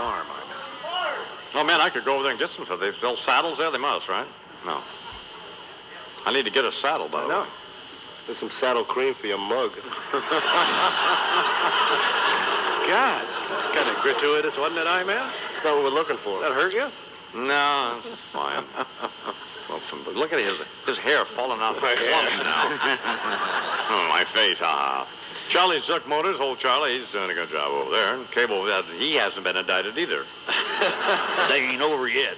farm, I know. Oh, man, I could go over there and get some stuff. They sell saddles there? They must, right? No. I need to get a saddle, by the way. There's some saddle cream for your mug. God, kind of gratuitous, wasn't it, I-Man? That's not what we're looking for. That hurt you? No, it's fine. Well, look at his hair falling out of my lumps now. Oh, my face, Charlie Zook Motors, old Charlie, he's doing a good job over there. And Cable, he hasn't been indicted either. They ain't over yet.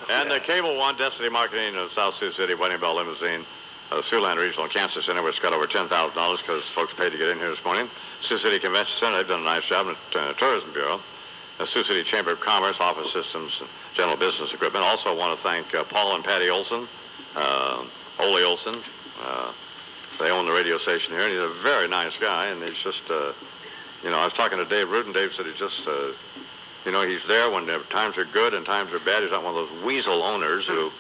And Cable won Destiny Marketing of South Sioux City, Wedding Bell Limousine, Siouxland Regional Cancer Center, which got over $10,000 because folks paid to get in here this morning. Sioux City Convention Center, they've done a nice job in the Tourism Bureau. The Sioux City Chamber of Commerce, Office Systems, General Business Equipment. Also want to thank Paul and Patty Olson, Ole Olson. They own the radio station here, and he's a very nice guy, and he's just, I was talking to Dave Rudin. Dave said he's just, he's there when times are good and times are bad. He's not one of those weasel owners who,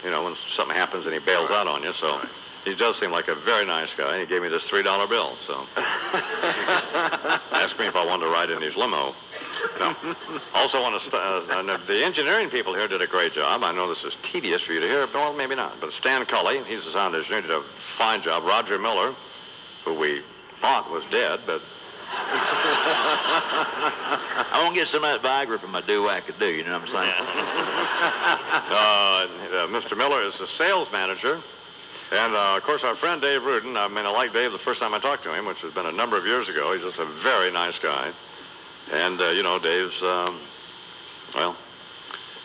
when something happens and he bails out on you, so... He does seem like a very nice guy. He gave me this $3 bill, so... Asked me if I wanted to ride in his limo. No. Also want to... the engineering people here did a great job. I know this is tedious for you to hear, but well, maybe not. But Stan Cully, he's the sound engineer, did a fine job. Roger Miller, who we thought was dead, but... I want to get some of that Viagra from my do-I could do, you know what I'm saying? Mr. Miller is the sales manager. And, of course, our friend Dave Rudin, I liked Dave the first time I talked to him, which has been a number of years ago. He's just a very nice guy. And, Dave's,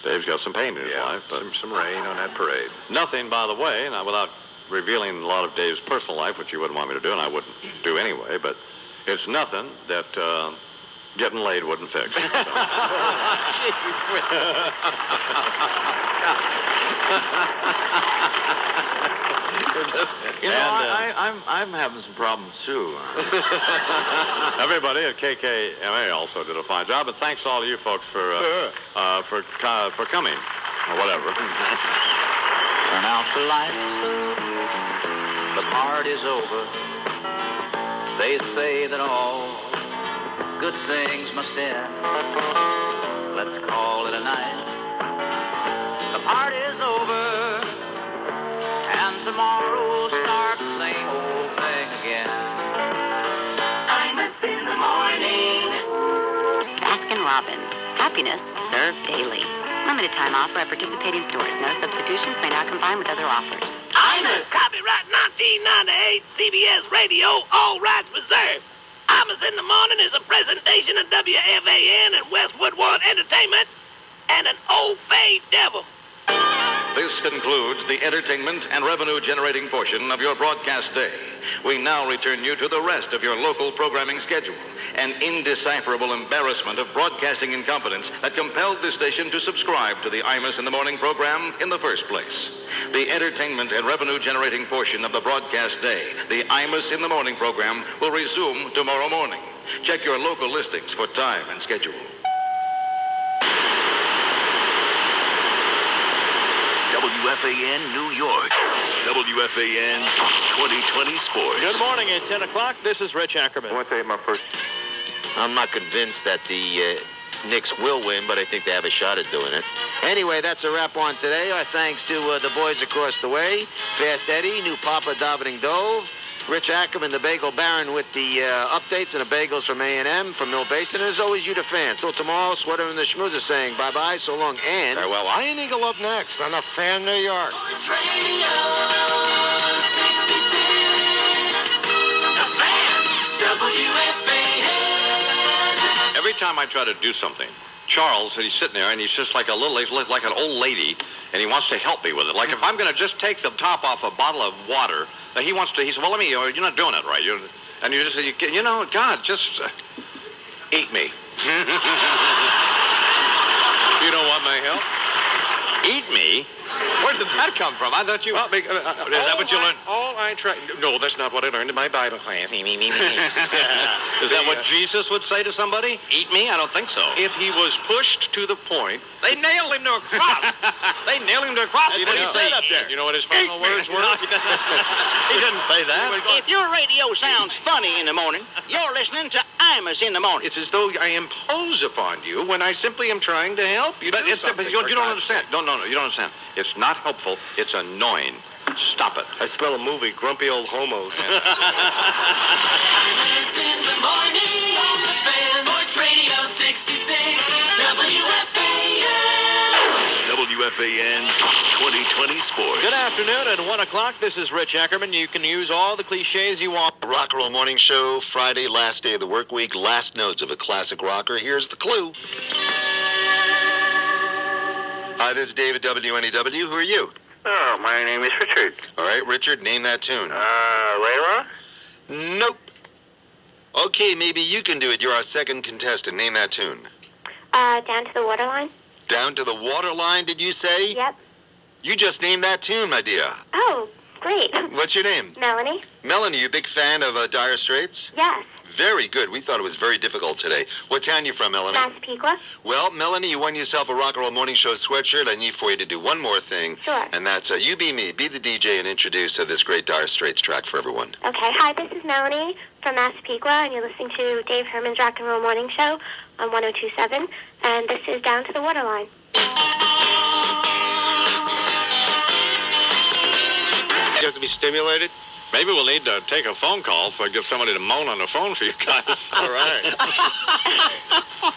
Dave's got some pain in his life. But some rain on that parade. Nothing, by the way, now without revealing a lot of Dave's personal life, which you wouldn't want me to do, and I wouldn't do anyway, but it's nothing that getting laid wouldn't fix. I'm having some problems, too. Everybody at KKMA also did a fine job, and thanks to all of you folks for coming, or whatever. Turn out the lights. The party's over. They say that all good things must end. Let's call it a night. The party's over. And tomorrow we'll start the same old thing again. Imus in the morning. Baskin Robbins. Happiness served daily. Limited time offer at participating stores. No substitutions may not combine with other offers. Imus. Copyright 1998, CBS Radio, all rights reserved. Imus in the morning is a presentation of WFAN and Westwood One Entertainment and an old fade devil. This concludes the entertainment and revenue-generating portion of your broadcast day. We now return you to the rest of your local programming schedule, an indecipherable embarrassment of broadcasting incompetence that compelled this station to subscribe to the Imus in the Morning program in the first place. The entertainment and revenue-generating portion of the broadcast day, the Imus in the Morning program, will resume tomorrow morning. Check your local listings for time and schedule. WFAN New York. WFAN 2020 Sports. Good morning at 10 o'clock. This is Rich Ackerman. I want to tell you my first... I'm not convinced that the Knicks will win, but I think they have a shot at doing it. Anyway, that's a wrap on today. Our thanks to the boys across the way. Fast Eddie, New Papa Davening Dove, Rich Ackerman, the Bagel Baron with the updates and the bagels from A&M, from Mill Basin. And as always, you the fans. Till tomorrow, Sweater and the Schmoozer saying bye-bye, so long, and... Well, Iron Eagle up next on the Fan New York. Sports Radio 66. The Fan. WFAN. Every time I try to do something, Charles, he's sitting there, and he's just like he's like an old lady, and he wants to help me with it. Like if I'm going to just take the top off a bottle of water, he said, well, you're not doing it right. And you just say, God, just eat me. You don't want my help? Eat me? Where did that come from? I thought you... Well, is that what you learned? All I tried... No, that's not what I learned in my Bible class. Is that what Jesus would say to somebody? Eat me? I don't think so. If he was pushed to the point... They nailed him to a cross. They nailed him to a cross. He didn't say up there. You know what his final words were? He didn't say that. If your radio sounds funny in the morning, you're listening to Imus in the morning. It's as though I impose upon you when I simply am trying to help you. But you don't understand. No, you don't understand. It's not helpful. It's annoying. Stop it. I smell a movie, Grumpy Old Homos. In the morning on the fan, Sports Radio 66, WFAN 2020 Sports. Good afternoon. At 1 o'clock, this is Rich Eckerman. You can use all the cliches you want. Rock and Roll Morning Show, Friday, last day of the work week, last notes of a classic rocker. Here's the clue. Hi, this is David WNEW. Who are you? Oh, my name is Richard. All right, Richard, name that tune. Layla? Nope. Okay, maybe you can do it. You're our second contestant. Name that tune. Down to the Waterline? Down to the Waterline, did you say? Yep. You just named that tune, my dear. Oh, great. What's your name? Melanie? Melanie, you a big fan of Dire Straits? Yes. Very good. We thought it was very difficult today. What town you from, Melanie? Massapequa? Well, Melanie, you won yourself a Rock and Roll Morning Show sweatshirt. I need for you to do one more thing. Sure. And that's you be me. Be the DJ and introduce this great Dire Straits track for everyone. Okay. Hi, this is Melanie from Massapequa, and you're listening to Dave Herman's Rock and Roll Morning Show on 102.7, and this is Down to the Waterline. You have to be stimulated? Maybe we'll need to take a phone call for get somebody to moan on the phone for you guys. All right.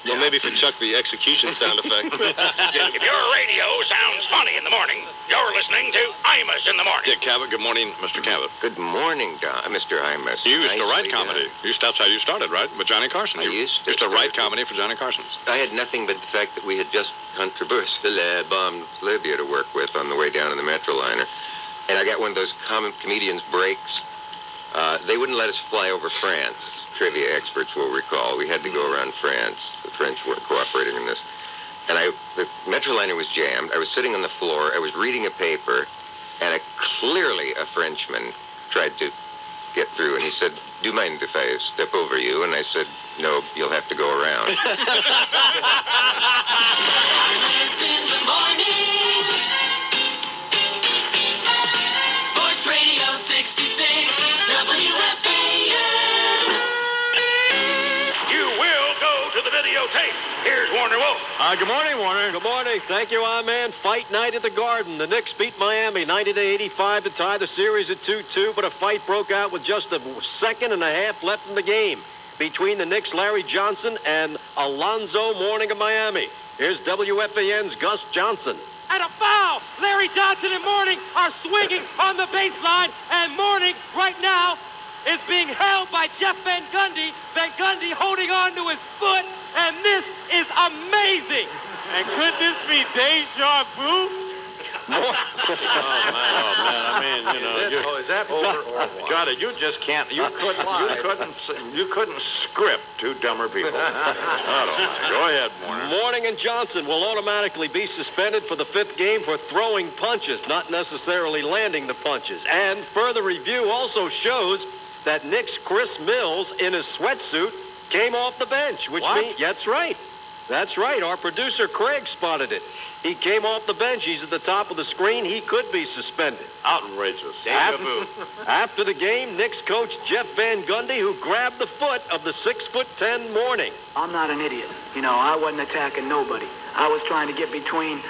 Well, maybe for Chuck, the execution sound effect. If your radio sounds funny in the morning, you're listening to Imus in the morning. Dick Cavett, good morning, Mr. Cavett. Good morning, Mr. Imus. You used to write Nicely comedy. That's how you started, right? With Johnny Carson. I You used to to write start- comedy for Johnny Carson. I had nothing but the fact that we had just controversially bombed Libya to work with on the way down in the Metroliner. And I got one of those common comedians breaks. They wouldn't let us fly over France. Trivia experts will recall. We had to go around France. The French weren't cooperating in this. And the Metroliner was jammed. I was sitting on the floor. I was reading a paper. And clearly a Frenchman tried to get through. And he said, "Do you mind if I step over you?" And I said, "No, you'll have to go around." In the morning. Sports Radio 66, WFAN. You will go to the videotape. Here's Warner Wolf. Good morning, Warner. Good morning. Thank you, our man. Fight night at the Garden. The Knicks beat Miami 90-85 to tie the series at 2-2, but a fight broke out with just a second and a half left in the game between the Knicks' Larry Johnson and Alonzo Mourning of Miami. Here's WFAN's Gus Johnson. And a foul! Larry Johnson and Mourning are swinging on the baseline, and Mourning right now is being held by Jeff Van Gundy. Van Gundy holding on to his foot, and this is amazing. And could this be deja vu? Oh, man. I mean, you know. Is that over or what? Got it. You just can't. You couldn't script two dumber people. Go ahead, Warner. Mourning and Johnson will automatically be suspended for the fifth game for throwing punches, not necessarily landing the punches. And further review also shows that Knicks' Chris Mills in his sweatsuit came off the bench, which means that's right. That's right. Our producer Craig spotted it. He came off the bench. He's at the top of the screen. He could be suspended. Outrageous. After the game, Knicks coach Jeff Van Gundy, who grabbed the foot of the 6'10" Mourning. I'm not an idiot. You know, I wasn't attacking nobody. I was trying to get between,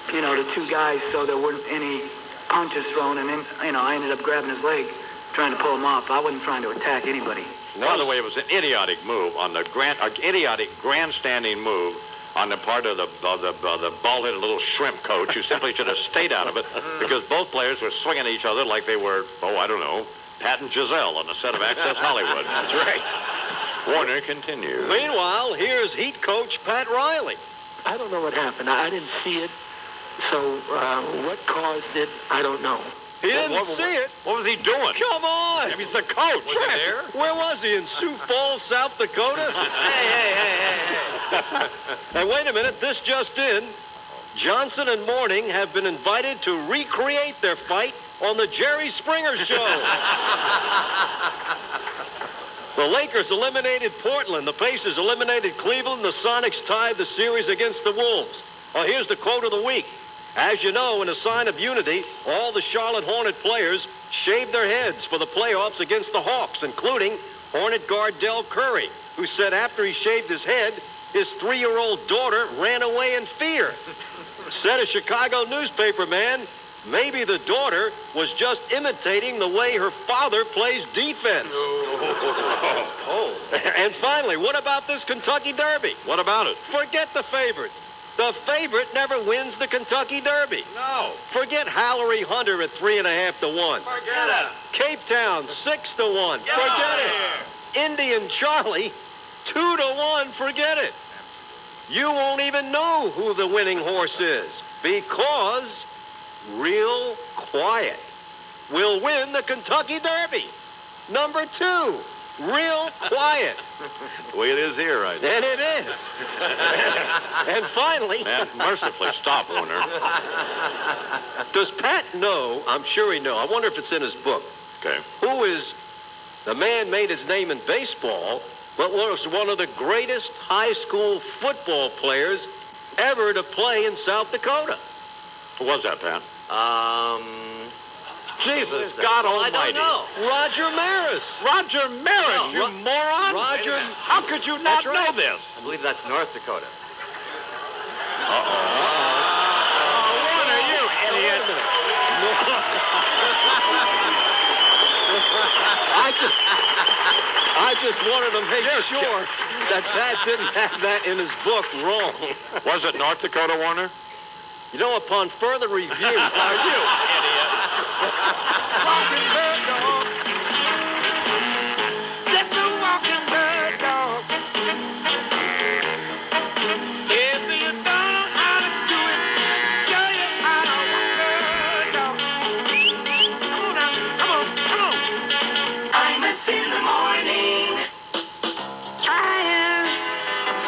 the two guys so there weren't any punches thrown, and then, I ended up grabbing his leg, trying to pull him off. I wasn't trying to attack anybody. By the way, it was an idiotic move on the idiotic grandstanding move on the part of the bald-headed little shrimp coach, who simply should have stayed out of it because both players were swinging at each other like they were, I don't know, Pat and Giselle on the set of Access Hollywood. That's right. Warner continues. Meanwhile, here's Heat coach Pat Riley. I don't know what happened. I didn't see it. So what caused it, I don't know. He didn't see it. What was he doing? Come on. He's the coach. Was he there? Where was he? In Sioux Falls, South Dakota? Hey. And wait a minute. This just in. Johnson and Mourning have been invited to recreate their fight on the Jerry Springer Show. The Lakers eliminated Portland. The Pacers eliminated Cleveland. The Sonics tied the series against the Wolves. Well, here's the quote of the week. As you know, in a sign of unity, all the Charlotte Hornet players shaved their heads for the playoffs against the Hawks, including Hornet guard Del Curry. who said after he shaved his head, his 3-year-old daughter ran away in fear. Said a Chicago newspaper man, maybe the daughter was just imitating the way her father plays defense. Oh. And finally, what about this Kentucky Derby? What about it? Forget the favorites. The favorite never wins the Kentucky Derby. No. Forget Hallery Hunter at 3.5 to 1. Forget it. Cape Town 6 to 1. Forget it. Indian Charlie 2 to 1. Forget it. You won't even know who the winning horse is because Real Quiet will win the Kentucky Derby. Number 2, Real Quiet. The way it is here right now. And it is. And finally... Man, mercifully, stop, Warner. Does Pat know, I'm sure he knows, I wonder if it's in his book, Okay. who is the man made his name in baseball, but was one of the greatest high school football players ever to play in South Dakota? Who was that, Pat? Jesus, God almighty. I don't know. Roger Maris. Roger Maris, No, you moron. Roger. How could you not That's right. know this? I believe that's North Dakota. Warner, you idiot. I just wanted to make sure that Pat didn't have that in his book wrong. Was it North Dakota, Warner? You know, upon further review... You idiot. Walking bird dog. Just a walking bird dog. If you don't know how to do it, show you how to walk bird dog. Come on now, come on, come on. Imus in the morning. I hear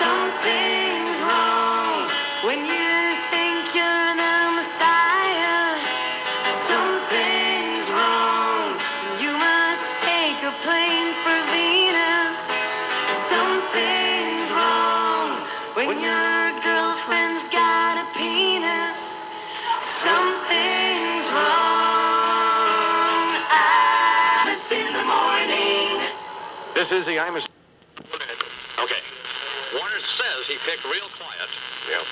something's wrong when you think you're the Messiah. Something's wrong. You must take a plane for Venus. Something's wrong when your girlfriend's got a penis. Something's wrong. Imus in the morning. This is the Imus. Okay. Warner says he picked Real Quiet. Yep.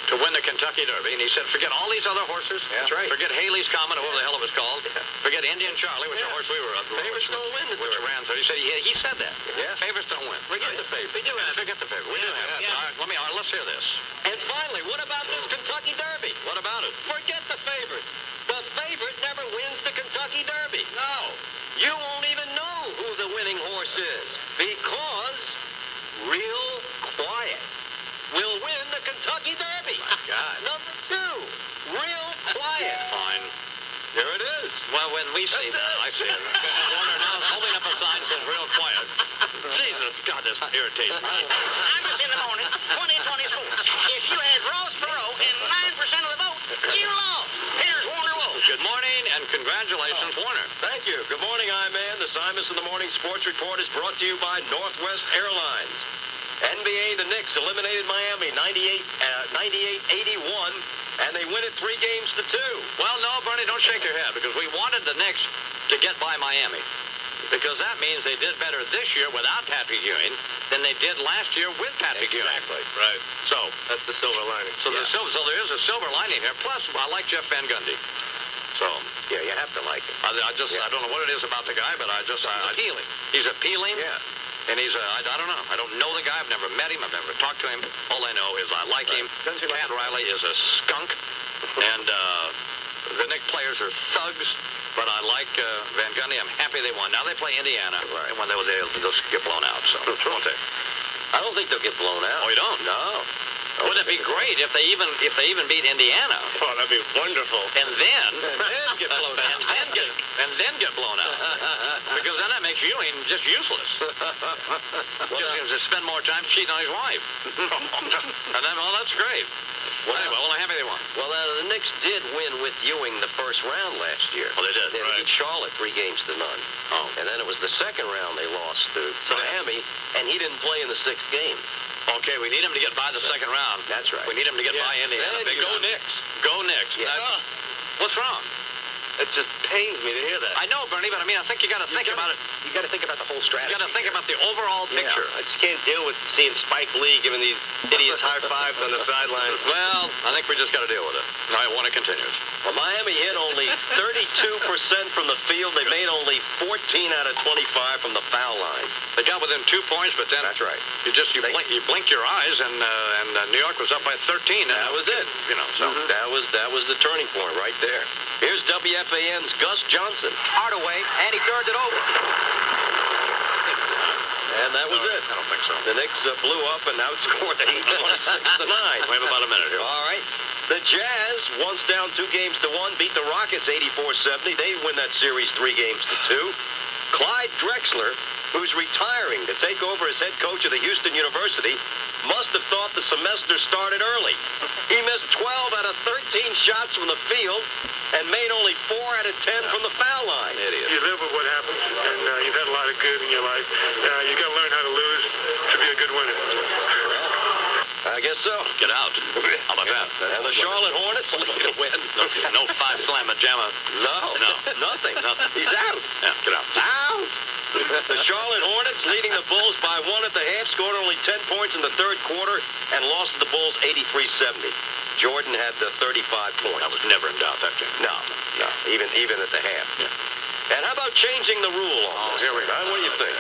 To win the Kentucky Derby, and he said, forget all these other horses. That's right. Forget Haley's Comet, or whatever the hell it was called. Forget Indian Charlie, which is a horse we were up. Favorites don't win the Which Derby. ran through. He said he said that. Yeah. Favorites don't win. Forget the favorite. We do have. Forget the favorite. We do have. Yeah. All right, let's hear this. And finally, what about this Kentucky Derby? What about it? Forget the favorites. The favorite never wins the Kentucky Derby. No. You won't even know who the winning horse is because Real Quiet will win the Kentucky Derby. My God. Number 2, Real Quiet. Fine. There it is. Well, when we see that, I see it. Warner now is holding up a sign that says Real Quiet. Jesus, God, this irritates me. Imus in the morning, 2020 sports. If you had Ross Perot and 9% of the vote, you lost. Here's Warner Wolf. Good morning and congratulations, Warner. Thank you. Good morning, Iman. The Imus in the Morning Sports Report is brought to you by Northwest Airlines. NBA, the Knicks eliminated Miami 98-81, and they win it 3 games to 2. Well, no, Bernie, don't shake your head, because we wanted the Knicks to get by Miami. Because that means they did better this year without Patrick Ewing than they did last year with Patrick Ewing. Exactly. Right. So That's the silver lining. so there is a silver lining here. Plus, I like Jeff Van Gundy. So Yeah, you have to like it. I don't know what it is about the guy, but he's appealing. He's appealing. Yeah. And I don't know. I don't know the guy. I've never met him. I've never talked to him. All I know is I like him. Doesn't seem like Pat Riley is a skunk. And the Knicks players are thugs. But I like Van Gundy. I'm happy they won. Now they play Indiana. Right. And when they'll just get blown out. So, won't they? I don't think they'll get blown out. Oh, you don't? No. Wouldn't it be great if they even beat Indiana? Oh, that'd be wonderful. And then Then get blown out. and then get blown out. Because then that makes Ewing just useless. Just spend more time cheating on his wife. And then, well, that's great. Well, anyway, I'm happy they won. Well, the Knicks did win with Ewing the first round last year. Oh, they did? They Right. beat Charlotte 3 games to 0. Oh. And then it was the second round they lost to Miami, and he didn't play in the 6th game. Okay, we need him to get by the second round. That's right. We need him to get by Indiana. Then Big go one. Knicks. Go Knicks. Yeah. What's wrong? It just pains me to hear that. I know, Bernie, but I mean, I think you got to think about it. You got to think about the whole strategy. You got to think about the overall picture. I just can't deal with seeing Spike Lee giving these idiots high fives on the sidelines. Well, I think we just got to deal with it. All right, one continues. Well, Miami hit only 32% from the field. They made only 14 out of 25 from the foul line. They got within 2 points, but then That's right. you blinked your eyes, and New York was up by 13. And That was it. You know, so That was the turning point right there. Here's WFAN's Gus Johnson. Hardaway, and he turned it over. And that was it. I don't think so. The Knicks blew up and outscored the Heat 26-9. We have about a minute here. All right. The Jazz, once down 2 games to 1, beat the Rockets 84-70. They win that series 3 games to 2. Clyde Drexler, who's retiring to take over as head coach of the Houston University, must have thought the semester started early. He missed 12 out of 13 shots from the field and made only 4 out of 10 from the foul line. Idiot. You live with what happens, and you've had a lot of good in your life. You've got to learn how to lose to be a good winner. I guess so. Get out. How about that? And the Charlotte Hornets lead a win. No 5-slam jamma. No, nothing. He's out. Yeah, get out. Out. The Charlotte Hornets leading the Bulls by 1 at the half, scored only 10 points in the third quarter, and lost to the Bulls 83-70. Jordan had 35 points. I was never in doubt that game. No, even at the half. Yeah. And how about changing the rule on this? Here we go. What do you think?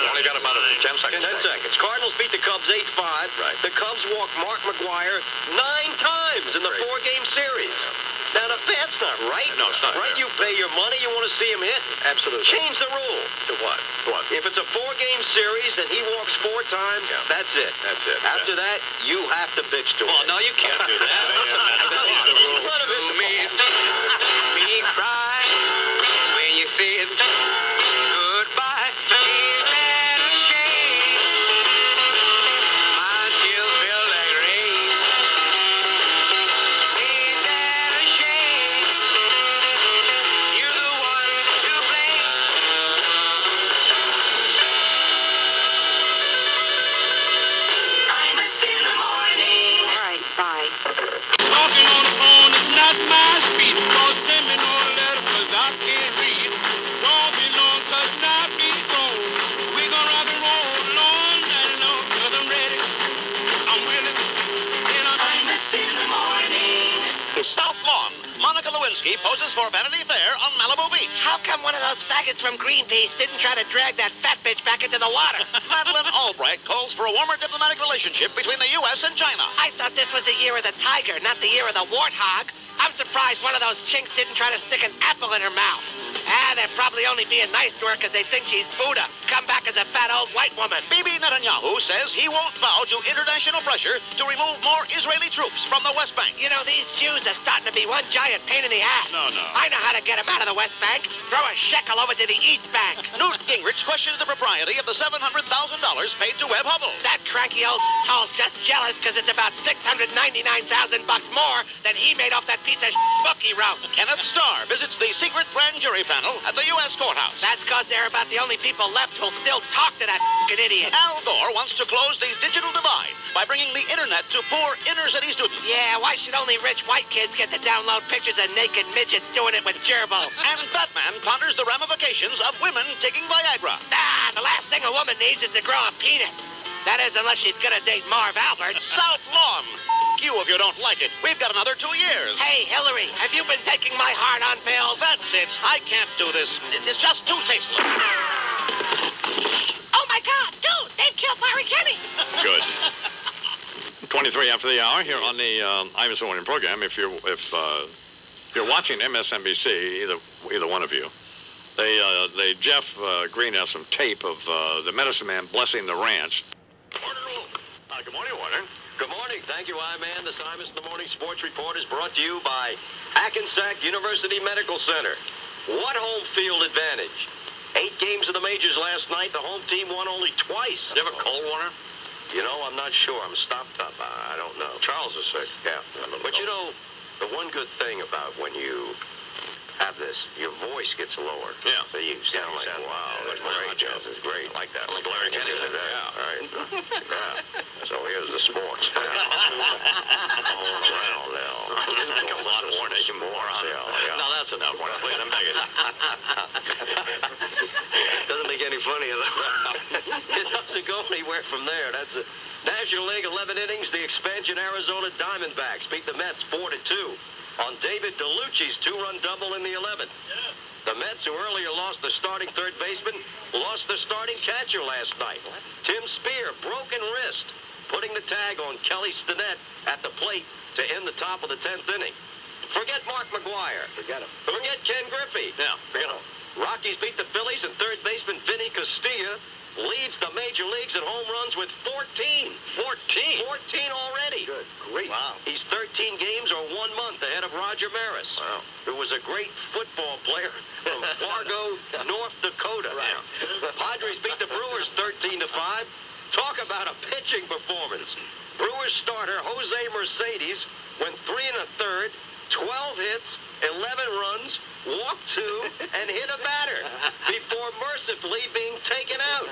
Only got about 10 seconds. 10 seconds. Cardinals beat the Cubs 8-5. Right. The Cubs walked Mark McGwire 9 times in the 4-game series. Now, that's not right. No, it's not right. fair. You pay your money, you want to see him hit. Absolutely. Change the rule. To what? What? If it's a 4-game series and he walks 4 times, that's it. That's it. After that, you have to bitch to him. Well, no, you can't do that. Me cry when you said goodbye. Ain't that a shame? My tears feel like rain. Ain't that a shame? You're the one to blame. I'm a in the morning. All right, bye. Talking on the phone is not my speed. Don't send me no letter 'cause I can't read. Don't be long 'cause not be gone. We gonna rock and roll long and long 'cause I'm ready. I'm willing. And I'm in the morning. South Lawn. Monica Lewinsky poses for Vanity Fair on Malibu Beach. How come one of those faggots from Greenpeace didn't try to drag that fat bitch back into the water? Madeleine Albright calls for a warmer diplomatic relationship between the U.S. and China. I thought this was the year of the tiger, not the year of the warthog. I'm surprised one of those chinks didn't try to stick an apple in her mouth. They're probably only being nice to her because they think she's Buddha. Come back as a fat old white woman. Bibi Netanyahu says he won't bow to international pressure to remove more Israeli troops from the West Bank. You know, these Jews are starting to be one giant pain in the ass. No. I know how to get them out of the West Bank. Throw a shekel over to the East Bank. Newt Gingrich questions the propriety of the $700,000 paid to Webb Hubbell. That cranky old tall's just jealous because it's about $699,000 more than he made off that piece of book he wrote. Kenneth Starr visits the secret grand jury panel at the U.S. courthouse. That's because they're about the only people left who'll still talk to that idiot. Al Gore wants to close the digital divide by bringing the internet to poor inner-city students. Yeah, why should only rich white kids get to download pictures of naked midgets doing it with gerbils? And Batman ponders the ramifications of women taking Viagra. The last thing a woman needs is to grow a penis. That is, unless she's gonna date Marv Albert. South Lawn. You if you don't like it. We've got another 2 years. Hey, Hillary, have you been taking my heart-on pills? That's it. I can't do this. It's just too tasteless. Oh, my God, dude, they've killed Larry Kenny. Good. 23 after the hour here on the Imus Morning program. If you're watching MSNBC, either one of you, Jeff Green has some tape of the medicine man blessing the ranch. Good morning, Warner. Good morning. Thank you, I-Man. The Imus in the Morning Sports Report is brought to you by Hackensack University Medical Center. What home field advantage? 8 games of the majors last night. The home team won only twice. You have a cold, Warner? You know, I'm not sure. I'm stopped up. I don't know. Charles is sick. Yeah. But you know, the one good thing about when you have this, your voice gets lower. Yeah. So you sound like, wow, that's great. This is great. I like that. Like Larry Kenny. Yeah. All right. Yeah. So here's the sports. All around now. Come on, Warner, you moron. Yeah. Now, that's That's enough. Please, I'm begging. Doesn't make any funnier, though. It doesn't go anywhere from there. That's a National League 11 innings. The expansion Arizona Diamondbacks beat the Mets 4-2 on David DeLucci's two-run double in the 11th. The Mets, who earlier lost the starting third baseman, lost the starting catcher last night. Tim Spear, broken wrist, putting the tag on Kelly Stinnett at the plate to end the top of the 10th inning. Forget Mark McGuire. Forget him. Forget Ken Griffey. Yeah, forget him. Rockies beat the Phillies, and third baseman Vinny Castilla leads the major leagues in home runs with 14. 14 already. Good. Great. Wow. He's 13 games or 1 month ahead of Roger Maris, Wow. who was a great football player from Fargo, North Dakota. Right. Padres beat the Brewers 13-5. Talk about a pitching performance. Brewers starter Jose Mercedes went 3 1/3, 12 hits, 11 runs, walked 2, and hit a batter before mercifully being taken out.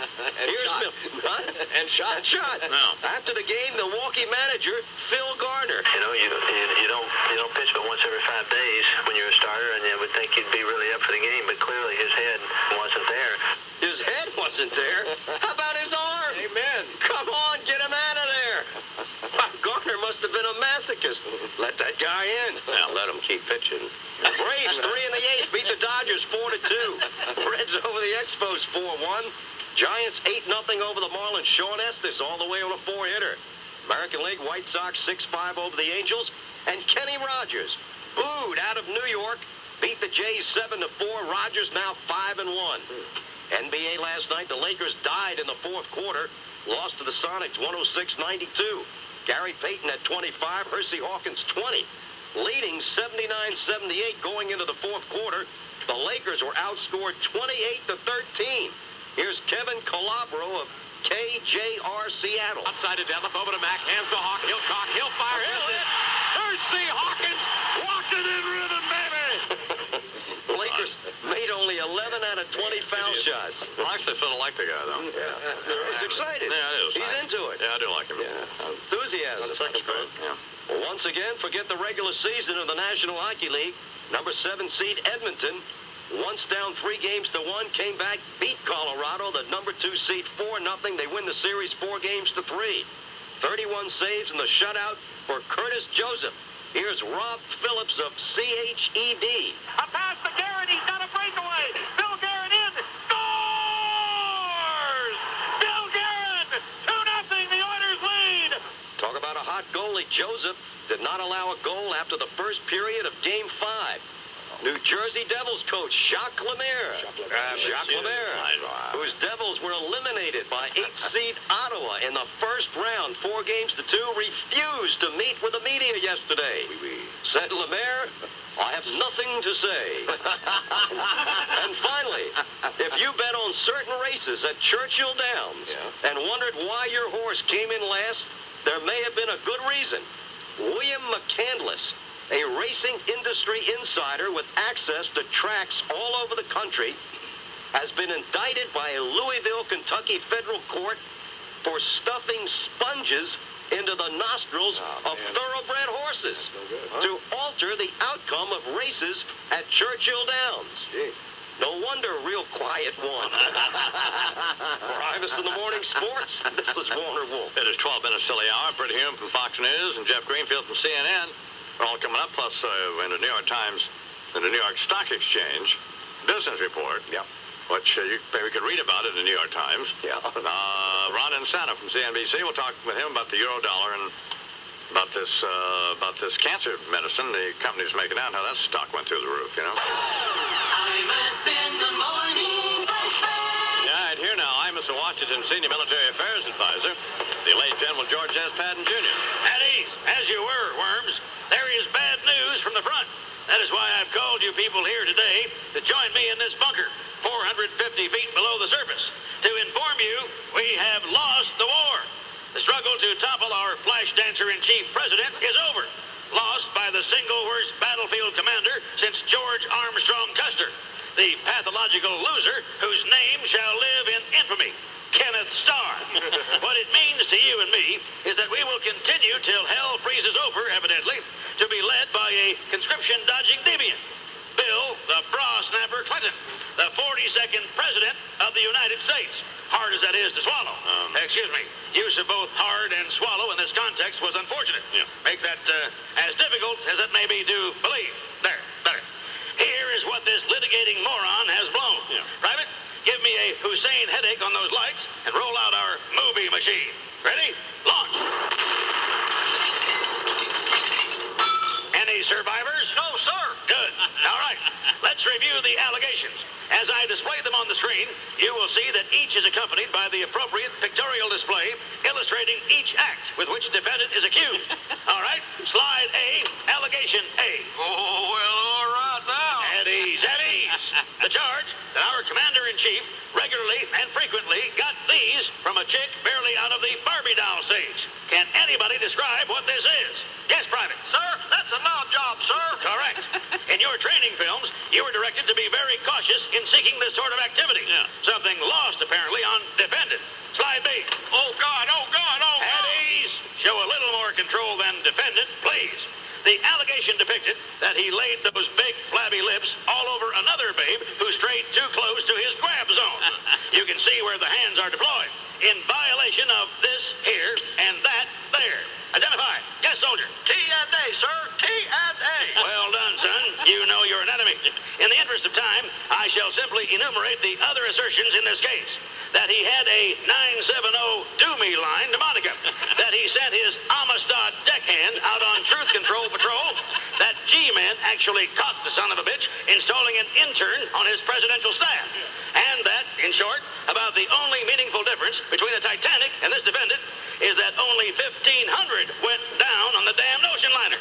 And shot. No. After the game, Milwaukee manager Phil Garner. You know, you don't pitch but once every 5 days when you're a starter, and you would think you'd be really up for the game, but clearly his head wasn't there. His head wasn't there. How about his arm? Amen. Come on, get him out of there. Garner must have been a masochist. Let that guy in. Now let him keep pitching. Braves 3 in the 8th beat the Dodgers 4-2. Reds over the Expos 4-1. Giants 8-0 over the Marlins. Sean Estes all the way on a 4-hitter. American League White Sox 6-5 over the Angels. And Kenny Rogers, booed out of New York, beat the Jays 7-4. Rogers now 5-1. NBA last night, the Lakers died in the fourth quarter. Lost to the Sonics 106-92. Gary Payton at 25, Hersey Hawkins 20. Leading 79-78 going into the fourth quarter. The Lakers were outscored 28-13. Here's Kevin Calabro of KJR Seattle. Outside to Detlef, over to Mack, hands to Hawk, he'll cock, he'll fire, he'll hit. Hersey Hawkins walking in rhythm, baby. The Lakers made only 11 out of 20 foul shots. I actually sort of like the guy, though. Yeah. He's excited. Yeah, it is. He's into it. Yeah, I do like him. Yeah. Enthusiasm. On second base. Yeah. Well, once again, forget the regular season of the National Hockey League. Number 7 seed Edmonton, once down 3 games to 1, came back, beat Colorado, the number 2 seed 4-0. They win the series 4 games to 3. 31 saves in the shutout for Curtis Joseph. Here's Rob Phillips of CHED. A pass to Garrett. He's got a breakaway. Bill Garrett in. Scores! Bill Garrett! 2-0. The Oilers lead. Talk about a hot goalie. Joseph did not allow a goal after the first period of Game 5. New Jersey Devils coach Jacques Lemaire. Jacques Lemaire, whose Devils were eliminated by 8th seed Ottawa in the first round, 4 games to 2, refused to meet with the media yesterday. Said Lemaire, I have nothing to say. And finally, if you bet on certain races at Churchill Downs and wondered why your horse came in last, there may have been a good reason. William McCandless, a racing industry insider with access to tracks all over the country, has been indicted by a Louisville, Kentucky federal court for stuffing sponges into the nostrils of thoroughbred horses to alter the outcome of races at Churchill Downs. No wonder Real Quiet won. For Imus in the Morning Sports, this is Warner Wolf. It is 12 minutes till the hour. Britt Hume from Fox News and Jeff Greenfield from CNN are all coming up, plus in the New York Times and the New York Stock Exchange business report, which you maybe could read about it in the New York Times. Ron Insana from CNBC, we'll talk with him about the Eurodollar and about this cancer medicine the company's making out, how that stock went through the roof, you know. Imus in the morning. Yeah, and here now, Imus of Washington Senior Military Affairs Advisor, the late General George S. Patton Jr. At ease, as you were, Worms. There is bad news from the front. That is why I've called you people here today to join me in this bunker, 450 feet below the surface, to inform you we have lost the war. The struggle to topple our flash dancer-in-chief president is over. Lost by the single worst battlefield commander since George Armstrong Custer, the pathological loser whose name shall live in infamy, Kenneth Starr. What it means to you and me is that we will continue till hell freezes over, evidently, to be led by a conscription-dodging deviant. Bill the bra snapper Clinton, the 42nd President of the United States. Hard as that is to swallow. Excuse me. Use of both hard and swallow in this context was unfortunate. Make that as difficult as it may be to believe. There, better. Here is what this litigating moron has blown. Private, give me a Hussein headache on those lights and roll out our movie machine. Ready? Launch. Any survivors? No, sir. Good. All right. Let's review the allegations. As I display them on the screen, you will see that each is accompanied by the appropriate pictorial display illustrating each act with which defendant is accused. All right. Slide A, allegation A. Oh, well, all right now. At ease, at ease. The charge that our commander-in-chief regularly and frequently got these from a chick barely out of the Barbie doll stage. Can anybody describe what this is? Yes, Private. Sir, that's a knob job, sir. Correct. In your training films, you were directed to be very cautious in seeking this sort of activity. Something lost, apparently, on defendant. Slide B. Oh, God, oh, God, oh, At ease. Show a little more control than defendant, please. The allegation depicted that he laid those big, flabby lips all over another babe who strayed too close to his grab zone. You can see where the hands are deployed. In violation of this here and that there. Identify. Yes, soldier. T&A, sir. T&A. Well done, son. You know your anatomy. In the interest of time, I shall simply enumerate the other assertions in this case. That he had a 970 do-me line to Monica. That he sent his Amistad deckhand out on truth control patrol. That G-Man actually caught the son of a bitch installing an intern on his presidential staff. And that, in short, about the only meaningful difference between the Titanic and this defendant is that only 1,500 went down on the damned ocean liner.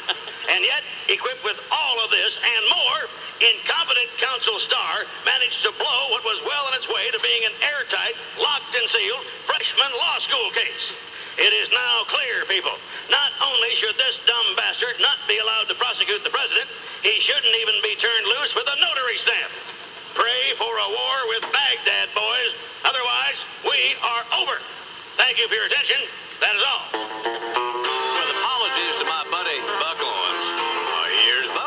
And yet, equipped with all of this and more, incompetent counsel Starr managed to blow what was well on its way to being an airtight, locked and sealed freshman law school case. It is now clear, people, not only should this dumb bastard not be allowed to prosecute the president, he shouldn't even be turned loose with a notary stamp. Pray for a war with Baghdad, boys. Otherwise, we are over. Thank you for your attention. That is all. With apologies to my buddy Buck Owens, here's Buck.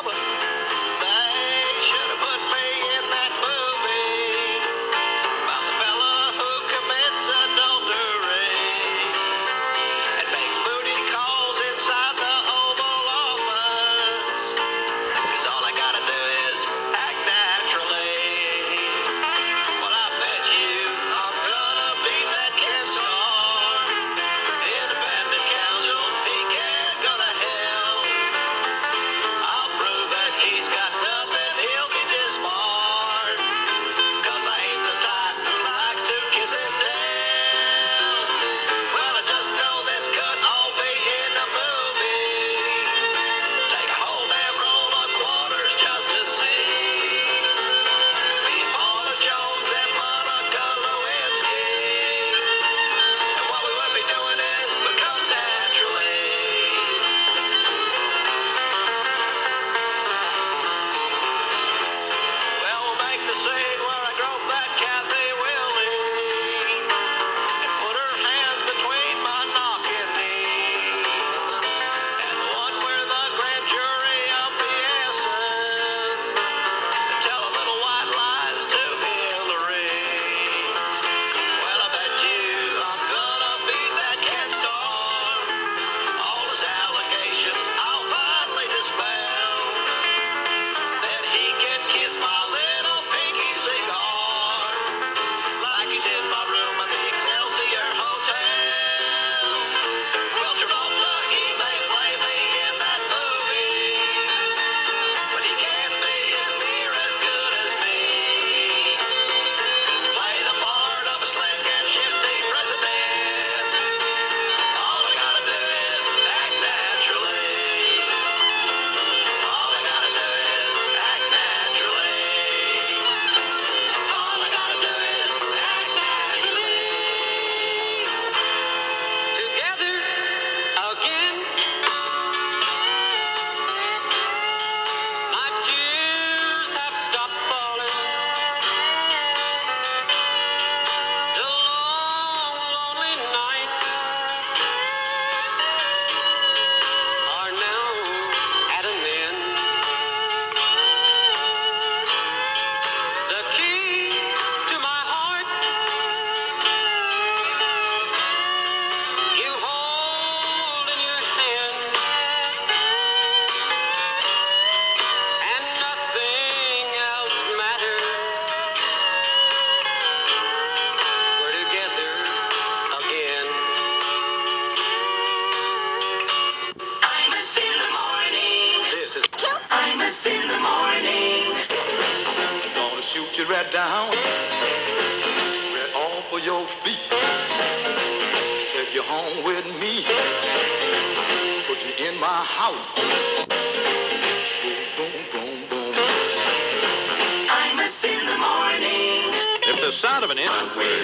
right down, right off of your feet. Take you home with me, put you in my house. Boom, boom, boom, boom. Imus in the morning. If the sound of an engine... Well,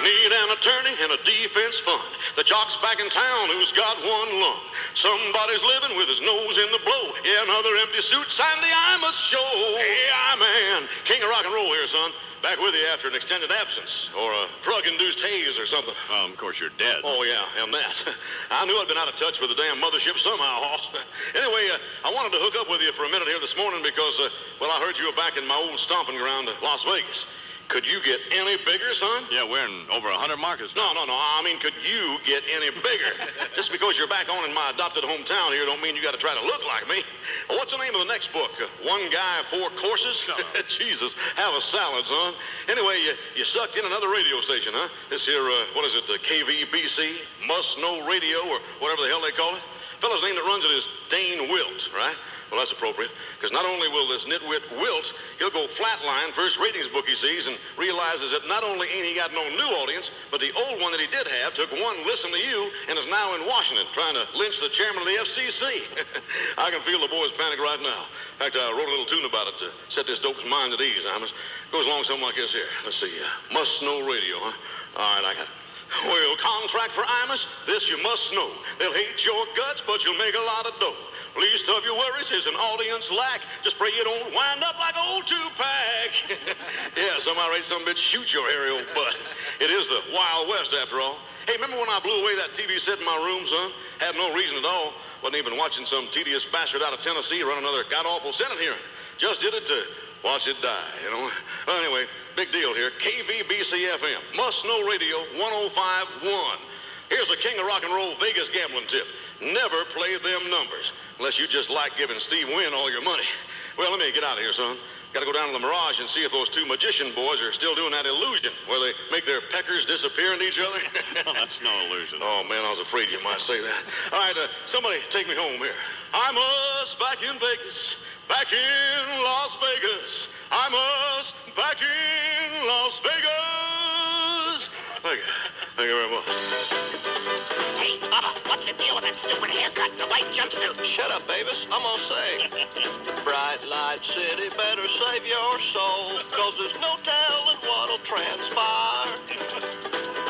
need an attorney and a defense fund. The jock's back in town who's got one lung. Somebody's living with his nose in the blow. Yeah, another empty suit signed the Imus show. Hey, man, king of rock and roll here, son. Back with you after an extended absence, or a drug-induced haze or something. Of course, you're dead. Oh, yeah, and that. I knew I'd been out of touch with the damn mothership somehow, Hoss. Anyway, I wanted to hook up with you for a minute here this morning because, well, I heard you were back in my old stomping ground, Las Vegas. Could you get any bigger, son? Yeah, we're in over 100 markets now. No. I mean, could you get any bigger? Just because you're back on in my adopted hometown here don't mean you got to try to look like me. Well, what's the name of the next book? One Guy, Four Courses? Jesus, have a salad, son. Anyway, you sucked in another radio station, huh? This here, what is it, KVBC? Must Know Radio, or whatever the hell they call it? Fellow's name that runs it is Dane Wilt, right? Well, that's appropriate, because not only will this nitwit wilt, he'll go flatline first ratings book he sees and realizes that not only ain't he got no new audience, but the old one that he did have took one listen to you and is now in Washington trying to lynch the chairman of the FCC. I can feel the boys panic right now. In fact, I wrote a little tune about it to set this dope's mind at ease, Imus. Goes along something like this here. Let's see, Must Know Radio, huh? All right, I got it. Well, contract for Imus, this you must know. They'll hate your guts, but you'll make a lot of dough. Least of your worries is an audience lack. Just pray you don't wind up like old two-pack. Yeah, somehow rate some bitch shoot your hairy old butt. It is the Wild West, after all. Hey, remember when I blew away that TV set in my room, son? Had no reason at all. Wasn't even watching some tedious bastard out of Tennessee run another god-awful Senate hearing. Just did it to watch it die, you know? Well, anyway, big deal here. KVBC-FM, Must Know Radio 105.1. Here's a king of rock and roll Vegas gambling tip. Never play them numbers, unless you just like giving Steve Wynn all your money. Well, let me get out of here, son. Got to go down to the Mirage and see if those two magician boys are still doing that illusion where they make their peckers disappear into each other. Well, that's no illusion. Oh, man, I was afraid you might say that. All right, somebody take me home here. Imus back in Vegas, back in Las Vegas. Imus back in Las Vegas. Thank you. Thank you very much. Hey, Bubba, what's the deal with that stupid haircut and the white jumpsuit? Shut up, Bavis. I'm gonna say. Bright light city, better save your soul, 'cause there's no telling what'll transpire.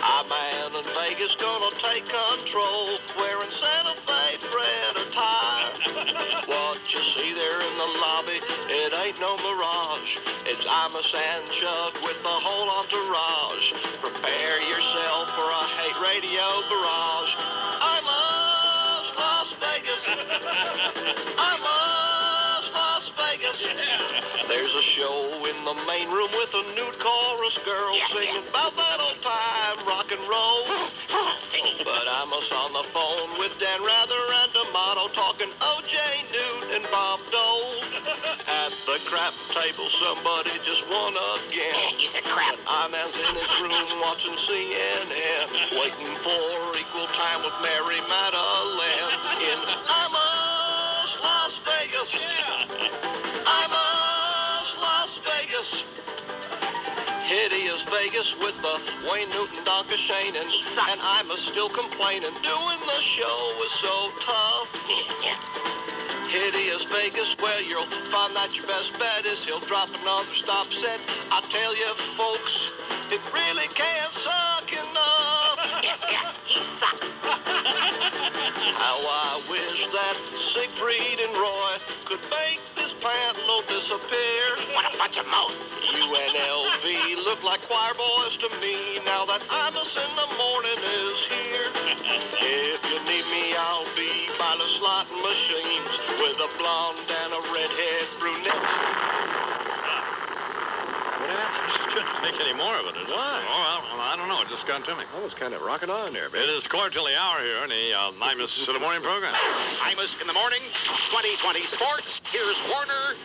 Our man in Vegas gonna take control, wearing Santa Fe Fred attire. What you see there in the lobby, it ain't no mirage. It's Imus and Chuck with the whole entourage. Prepare yourself for a hate radio barrage. Imus Las Vegas. Imus Las Vegas. There's a show in the main room with a nude chorus girl singing about that old time rock and roll. But Imus on the phone with Dan Rather and D'Amato talking O.J. Newt and Bob Dole. At the crap table, somebody just won again. You said crap. Iman's in his room watching CNN, waiting for equal time with Mary Madeline in Imus Las Vegas. Imus Las Vegas. Hideous Vegas with the Wayne Newton, Donka Shane, and Imus still complaining. Doing the show is so tough. Hideous Vegas, well, you'll find that your best bet is he'll drop another stop set. I tell you, folks, it really can't suck enough. He sucks. How I wish that Siegfried and Roy could make this plant load disappear. What a bunch of mouths. UNLV look like choir boys to me now that Imus in the morning is here. If you need me, I'll be by the slot machines with a blonde and a redhead brunette. What happened? Couldn't make any more of it, is it? Why? Oh, well, I don't know. It just got to me. That was kind of rocking on there, baby. It is cordially hour here in the Imus in the Morning program. Imus in the Morning, 2020 Sports. Here's Warner.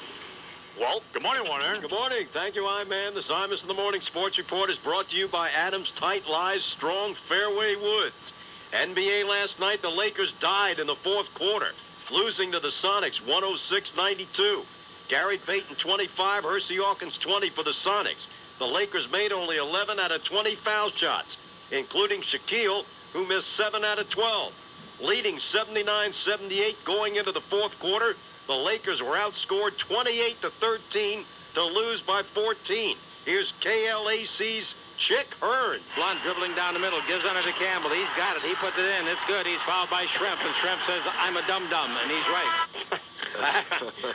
Walt. Good morning, Warner. Good morning. Thank you, I-Man. The Imus in the Morning Sports Report is brought to you by Adams Tight Lies Strong Fairway Woods. NBA last night, the Lakers died in the fourth quarter. losing to the Sonics 106-92. Gary Payton 25, Hersey Hawkins 20 for the Sonics. The Lakers made only 11 out of 20 foul shots, including Shaquille, who missed 7 out of 12. Leading 79-78 going into the fourth quarter, the Lakers were outscored 28-13 to lose by 14. Here's KLAC's Chick Hearn. Blunt dribbling down the middle, gives under to Campbell. He's got it. He puts it in. It's good. He's fouled by Shrimp, and Shrimp says, I'm a dum-dum, and he's right.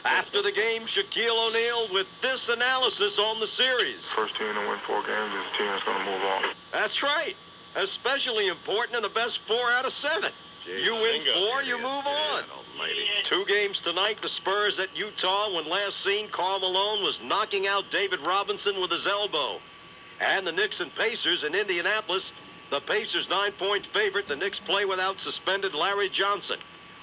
After the game, Shaquille O'Neal with this analysis on the series. First team to win 4 games is the team that's going to move on. That's right. Especially important in the best 4 out of 7. You win 4, you move on. Almighty. 2 games tonight. The Spurs at Utah. When last seen, Karl Malone was knocking out David Robinson with his elbow. And the Knicks and Pacers in Indianapolis. The Pacers 9-point favorite. The Knicks play without suspended Larry Johnson.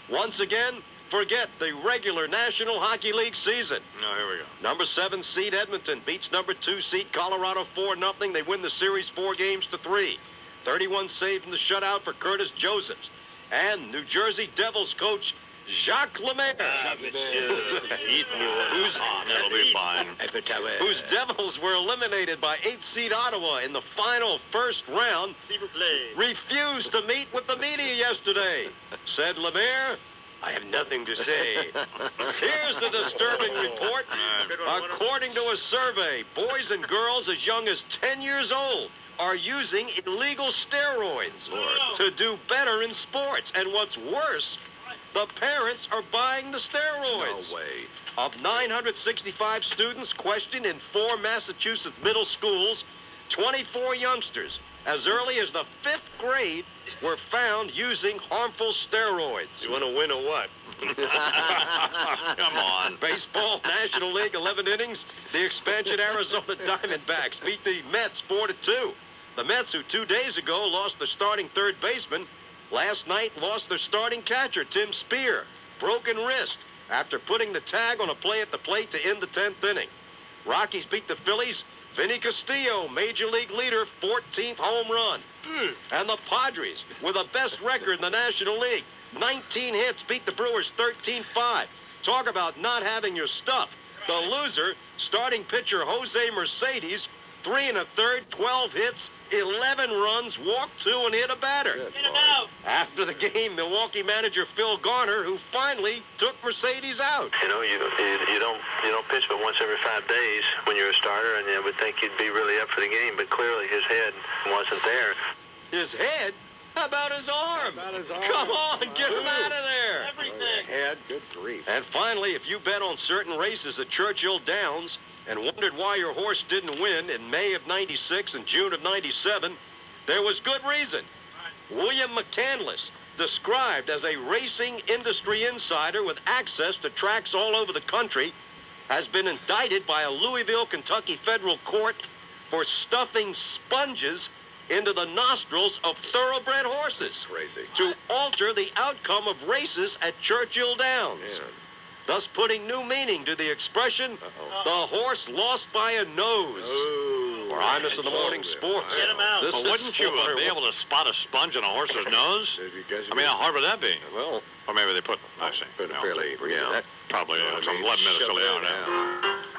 Once again, forget the regular National Hockey League season. No, here we go. Number 7 seed Edmonton beats number 2 seed Colorado 4-0. They win the series 4-3. 31 saved in the shutout for Curtis Josephs. And New Jersey Devils coach Jacques Lemaire, That'll be fine. whose Devils were eliminated by 8 seed Ottawa in the final first round, refused to meet with the media yesterday. Said Lemaire, I have nothing to say. Here's the disturbing report. According to a survey, boys and girls as young as 10 years old are using illegal steroids to do better in sports. And what's worse, the parents are buying the steroids. No way. Of 965 students questioned in 4 Massachusetts middle schools, 24 youngsters as early as the 5th grade were found using harmful steroids. You want to win or what? Come on. Baseball, National League, 11 innings. The expansion Arizona Diamondbacks beat the Mets 4-2. The Mets, who 2 days ago lost their starting third baseman, last night lost their starting catcher, Tim Spear. Broken wrist after putting the tag on a play at the plate to end the 10th inning. Rockies beat the Phillies. Vinny Castillo, Major League leader, 14th home run. And the Padres, with the best record in the National League, 19 hits, beat the Brewers 13-5. Talk about not having your stuff. The loser, starting pitcher Jose Mercedes, 3 1/3, 12 hits, 11 runs, walked 2 and hit a batter. After the game, Milwaukee manager Phil Garner, who finally took Mercedes out. You know, you don't pitch but once every 5 days when you're a starter, and you would think you'd be really up for the game, but clearly his head wasn't there. His head? How about his arm? Come on, get him out of there. Everything. Head, good grief. And finally, if you bet on certain races at Churchill Downs and wondered why your horse didn't win in May of 96 and June of 97, there was good reason. William McCandless, described as a racing industry insider with access to tracks all over the country, has been indicted by a Louisville, Kentucky federal court for stuffing sponges into the nostrils of thoroughbred horses. Crazy. To alter the outcome of races at Churchill Downs. Yeah. Thus putting new meaning to the expression, the horse lost by a nose. For Imus in the Morning Sports. Get him out. This But is wouldn't you Florida. be able to spot a sponge in a horse's nose? I mean, how hard would that be? Well, or maybe they put, I see. Been fairly, yeah. Probably some blood ministry on it.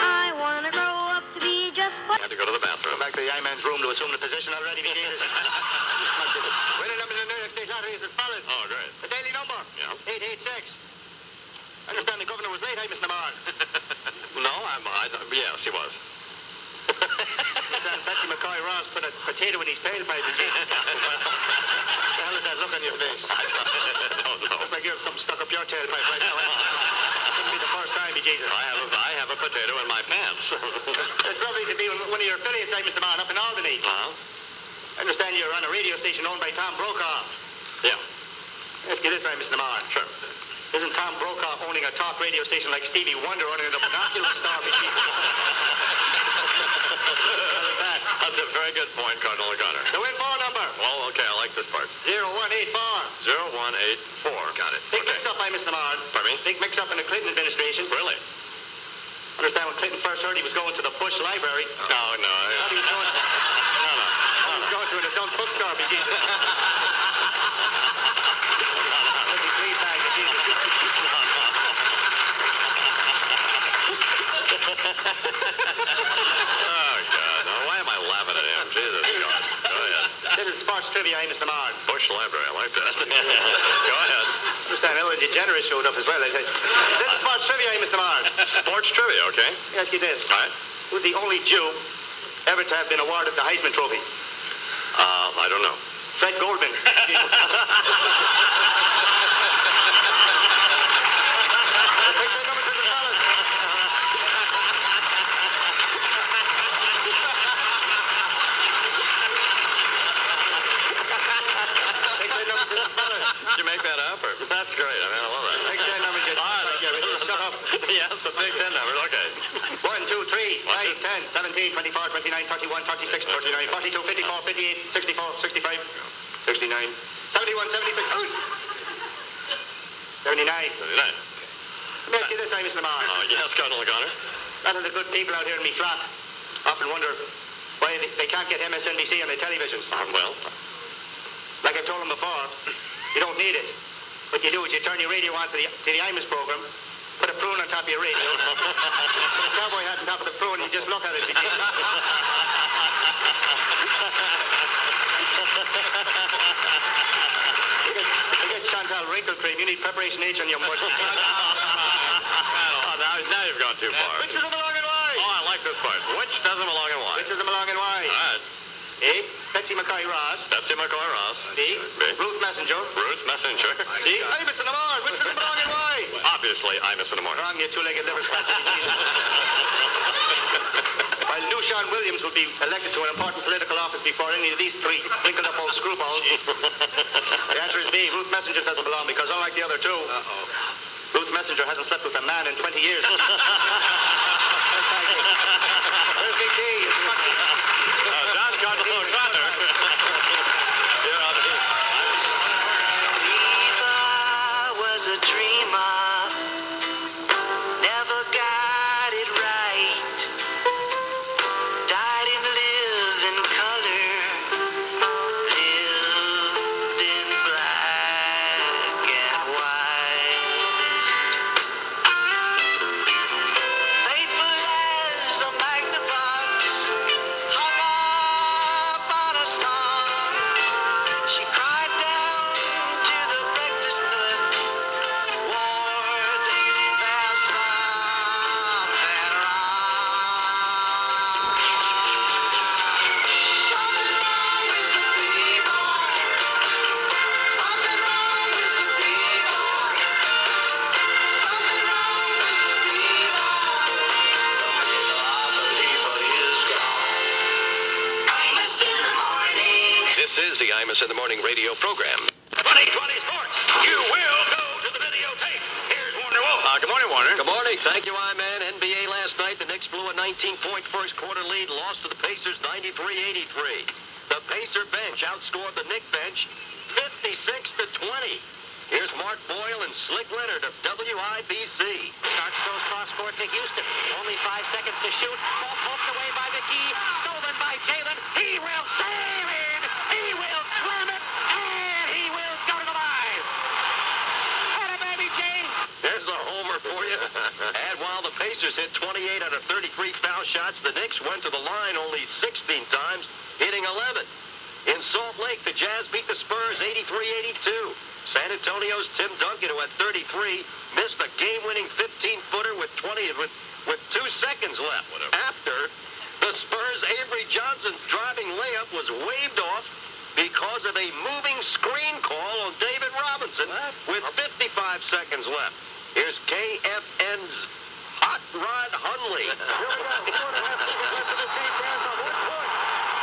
I want to grow up to be just like... Had to go to the bathroom. Back to the I-man's room to assume the position already. Winning number in the New York State Lottery is as follows. Oh, great. The daily number, Yeah. 886. I understand the governor was late, Miss Namarre. No, yeah, she was. Betsy McCoy Ross put a potato in his tailpipe. Jesus. What the hell is that look on your face? I don't know. Looks like you have something stuck up your tailpipe right now. Couldn't be the first time, Jesus. I have a potato in my pants. It's lovely to be one of your affiliates, Mr. Namarre, up in Albany. Huh? I understand you're on a radio station owned by Tom Brokaw. Yeah. Ask you this, Mr. Namarre. Sure. Isn't Tom Brokaw owning a talk radio station like Stevie Wonder owning a binocular star? That's a very good point, Cardinal O'Connor. The win phone number. Well, okay, I like this part. 0184. 0184. Got it. Big mix-up by Mr. Namarre. Pardon me? Big mix-up in the Clinton administration. Really? Understand when Clinton first heard he was going to the Bush Library. No. Thought he was going to... Thought he was going to an adult bookstore, be Jesus. Mr. Marr. Bush Library, I like that. Go ahead. Understand, Ellen DeGeneres showed up as well. I said, little sports trivia, Mr. Marr. Sports trivia, okay. Let me ask you this. All right. Who's the only Jew ever to have been awarded the Heisman Trophy? I don't know. Fred Goldman. Did you make that up? Or? That's great. I mean, I love that. Big Ten numbers. Shut up. Yes, the Big Ten numbers. Okay. 1, 2, 3, 5, 10, 17, 24, 29, 31, 36, 39, 42, 54, 58, 64, 65, 69, 71, 76, 79. 79. Let me ask you this, Mr. Marr. Oh, yes, Colonel O'Connor. A lot of the good people out here in me flat often wonder why they can't get MSNBC on their televisions. Well, like I've told them before, you don't need it. What you do is you turn your radio on to the Imus program, put a prune on top of your radio, put a cowboy hat on top of the prune, and you just look at it. You get Chantal wrinkle cream. You need preparation H on your mush. Now you've gone too far. Which doesn't belong in why? Oh, I like this part. Which doesn't belong in why? Which doesn't belong in why? All right. A. Betsy McCoy Ross. Betsy McCoy Ross. B. Ruth Messenger. Ruth Messenger. C. Imus in the morning. Which doesn't belong in why? Obviously, Imus in the morning. Wrong, you two-legged liver scratcher. While Lucian Williams will be elected to an important political office before any of these three wrinkled up old screwballs, the answer is B. Ruth Messenger doesn't belong because unlike the other two, Ruth Messenger hasn't slept with a man in 20 years. Where's Big T? John Cotton O'Connor. You're on the I was a dreamer, never got it right. Died in living color, lived in black and white. Faithful as a magnify. Hung up on a song. She cried down to the breakfast nook. Ward, there's something wrong. Something wrong with the people. Something wrong with the people. Something wrong with the people. The believer is gone. Imus in the morning. This is the Imus in the Morning radio program. 2020 Sports. You will go to the videotape. Here's Warner Wolf. Good morning, Warner. Good morning. Thank you, I-Man. NBA last night, the Knicks blew a 19-point first quarter lead, lost to the Pacers 93-83. The Pacer bench outscored the Knick bench 56-20. Here's Mark Boyle and Slick Leonard of WIBC. Starks goes cross court to Houston. Only 5 seconds to shoot. Ball poked away by McGee. Stolen by Jalen. He will sail in. He will slam it. And he will go to the line. Atta baby, Jane. There's a homer for you. And while the Pacers hit 28 out of 33 foul shots, the Knicks went to the line only 16 times, hitting 11. In Salt Lake, the Jazz beat the Spurs 83-82. San Antonio's Tim Duncan, who had 33, missed a game-winning 15-footer with 2 seconds left. After, the Spurs' Avery Johnson's driving layup was waved off because of a moving screen call on David Robinson with 55 seconds left. Here's KFN's Hot Rod Hunley. Here we go. 4.5 seconds left in this game. Jazz on 1 point.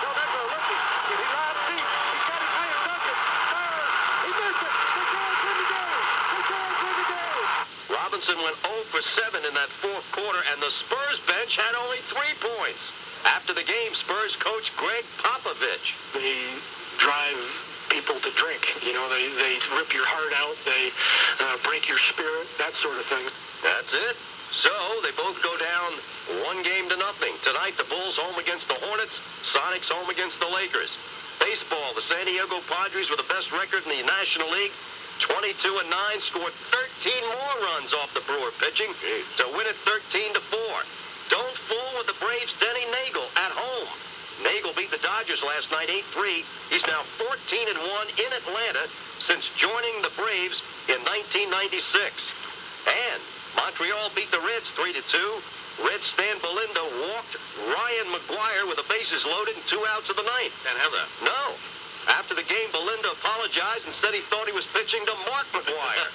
So that's a rookie. He lobs deep. He's got his hand. Duncan. Fire. He missed it. The Jazz win the game. The Jazz win the game. Robinson went 0 for 7 in that fourth quarter, and the Spurs bench had only 3 points. After the game, Spurs coach Greg Popovich. They drive people to drink. You know, they rip your heart out. They break your spirit, that sort of thing. That's it. So they both go down 1-0. Tonight, the Bulls home against the Hornets, Sonics home against the Lakers. Baseball, the San Diego Padres with the best record in the National League, 22-9, scored 13 more runs off the Brewer pitching to win it 13-4. Don't fool with the Braves' Denny Nagel at home. Nagel beat the Dodgers last night 8-3. He's now 14-1 in Atlanta since joining the Braves in 1996. And Montreal beat the Reds 3-2. Red Stan Belinda walked Ryan McGuire with the bases loaded and 2 outs of the ninth. Can't have that. No. After the game, Belinda apologized and said he thought he was pitching to Mark McGuire.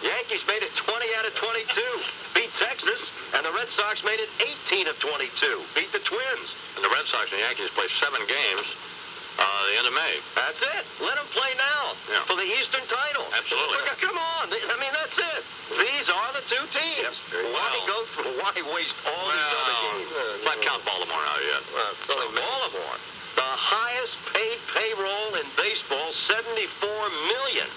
Yankees made it 20 out of 22. Beat Texas, and the Red Sox made it 18 of 22. Beat the Twins. And the Red Sox and Yankees play 7 games the end of May. That's it. Let them play now for the Eastern title. Absolutely. Come on. I mean, that's it. These are the 2 teams. Why waste all these other games? Let's not count Baltimore out yet. Baltimore, the highest paid payroll in baseball, $74 million.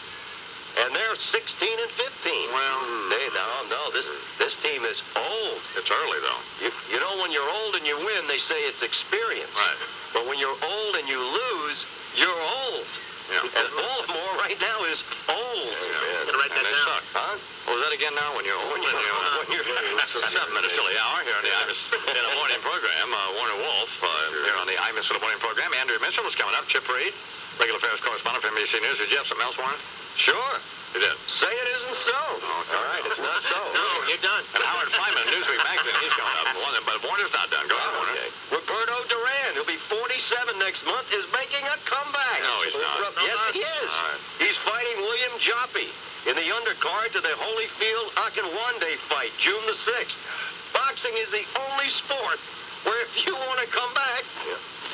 And they're 16 and 15. Well, this team is old. It's early, though. You know, when you're old and you win, they say it's experience. Right. But when you're old and you lose, you're old. Yeah. And Baltimore right now is old. Yeah. Write that and they down. suck. Huh? What was that again now? When you're old and you're 7 minutes till the hour here on the Imus in the morning program. Warner Wolf here on the Imus in the morning program. Andrew Mitchell was coming up. Chip Reed, regular affairs correspondent for NBC News. Did you have something else, Warner? Sure. You did. Say it isn't so. Okay. All right, it's not so. No, you're done. And Howard Flyman, Newsweek magazine, he's coming up. But Warner's not done. Go ahead, Warner. Okay. Roberto Duran, who'll be 47 next month, is making a comeback. No, he's not. Yes, he is. All right. He's fighting William Joppy in the undercard to the Holyfield Akinwande fight, June the 6th. Boxing is the only sport where if you want to come back,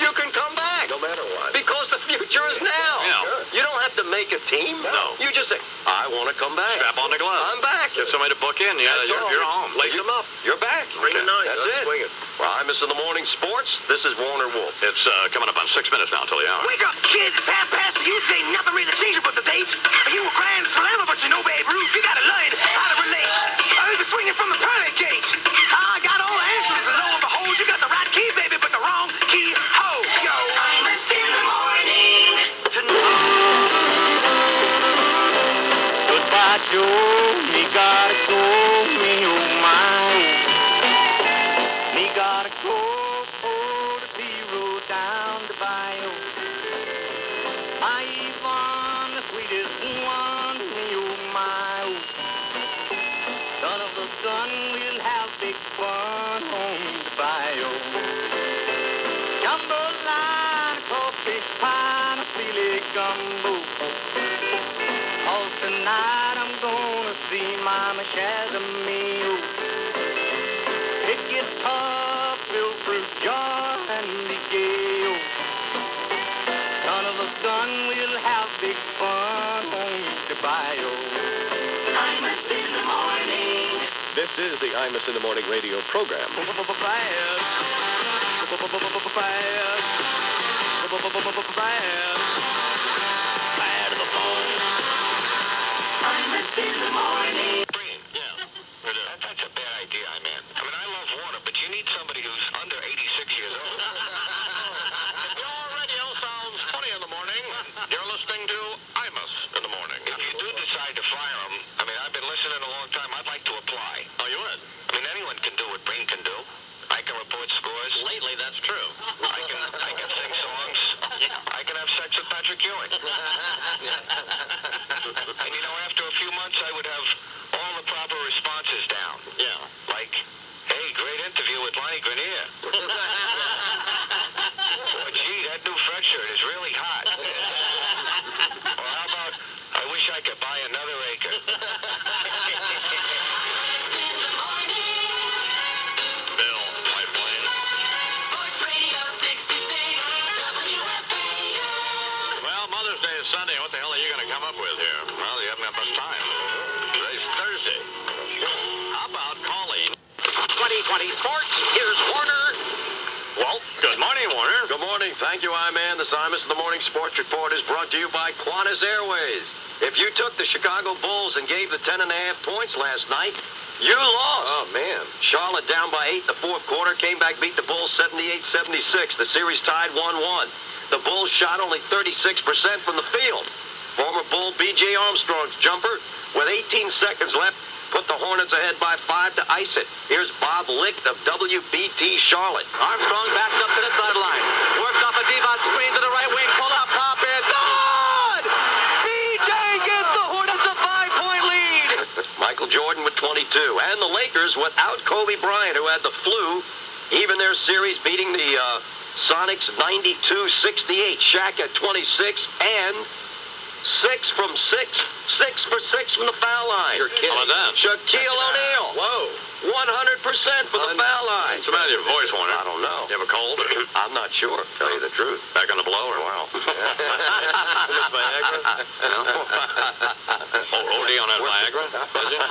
you can come back. No matter what. Because the future is now. Yeah. You don't have to make a team. No. You just say, I want to come back. Strap on the glove. I'm back. Get somebody to book in. Yeah, That's all. you're home. Lace them up. You're back. Bring the knife. That's Let's it. swing it. Well, Imus in the Morning Sports. This is Warner Wolf. It's coming up on 6 minutes now until the hour. Wake up, kids. It's half past. You say nothing really changed but the dates. You a grand slammer, but you know Babe Ruth. You gotta learn how to relate. I'll be swinging from the pearly gate. I got all the answers, and lo and behold, you got the right key, baby, but the wrong key. Ho, yo. Imus in the morning. Goodbye, Joe. Me gotta go, me oh my. Me gotta go for the B-road down the bayou. I Yvonne, the sweetest one, me oh my. Son of a gun, we'll have big fun on the bayou. Jambalaya, crawfish pie, a filet gumbo. 'Cause tonight I'm gonna see Mama Shazamio. Pick guitar, fill fruit jar, and be gay. Son of a gun, we'll have big fun on the bayou. Imus in the morning. This is the Imus in the Morning radio program. Bad of the phone. Imus in the morning. That's a bad idea, man. I mean, I love Warner, but you need somebody who's under 86 years old. Your radio sounds funny in the morning. You're listening to Imus in the morning. If you do decide to fire him, I mean, I've been listening a long time. I'd like to apply. Oh, you would? I mean, anyone can do what Breen can do. I can report scores. Lately, that's true. I can sing songs. I can have sex with Patrick Ewing. And you know, after a few months, I would have all the proper responses down. Yeah. Like, hey, great interview with Lonnie Grenier. Or, gee, that new Fred shirt is really hot. Or how about, I wish I could buy another acre. Bill, White Plain. Sports Radio 66, WFAN. Well, Mother's Day is Sunday. What the hell are you going to come up with here? Well, you haven't got much time. Today's Thursday. How about calling 2020 Sports, here's Warner. Walt? Good morning, Warner. Good morning. Thank you, I-Man. The Imus in the Morning Sports Report is brought to you by Qantas Airways. If you took the Chicago Bulls and gave the 10.5 points last night, you lost. Oh, man. Charlotte down by 8 in the fourth quarter, came back, beat the Bulls 78-76. The series tied 1-1. The Bulls shot only 36% from the field. Former Bull B.J. Armstrong's jumper, with 18 seconds left, put the Hornets ahead by 5 to ice it. Here's Bob Licht of WBT Charlotte. Armstrong backs up to the sideline. Works off a Devon screen to the right wing. Pull up, pop in. Good! BJ gives the Hornets a 5-point lead. Michael Jordan with 22. And the Lakers without Kobe Bryant, who had the flu, even their series beating the Sonics 92-68. Shaq at 26 and 6 for 6 from the foul line. You're kidding. How about that? Shaquille O'Neal. Whoa. 100% for the foul line. What's the matter with your voice, Warner? I don't know. You have a cold? I'm not sure, to tell you the truth. Back on the blower? Wow. Viagra? OD on that Viagra? Does it?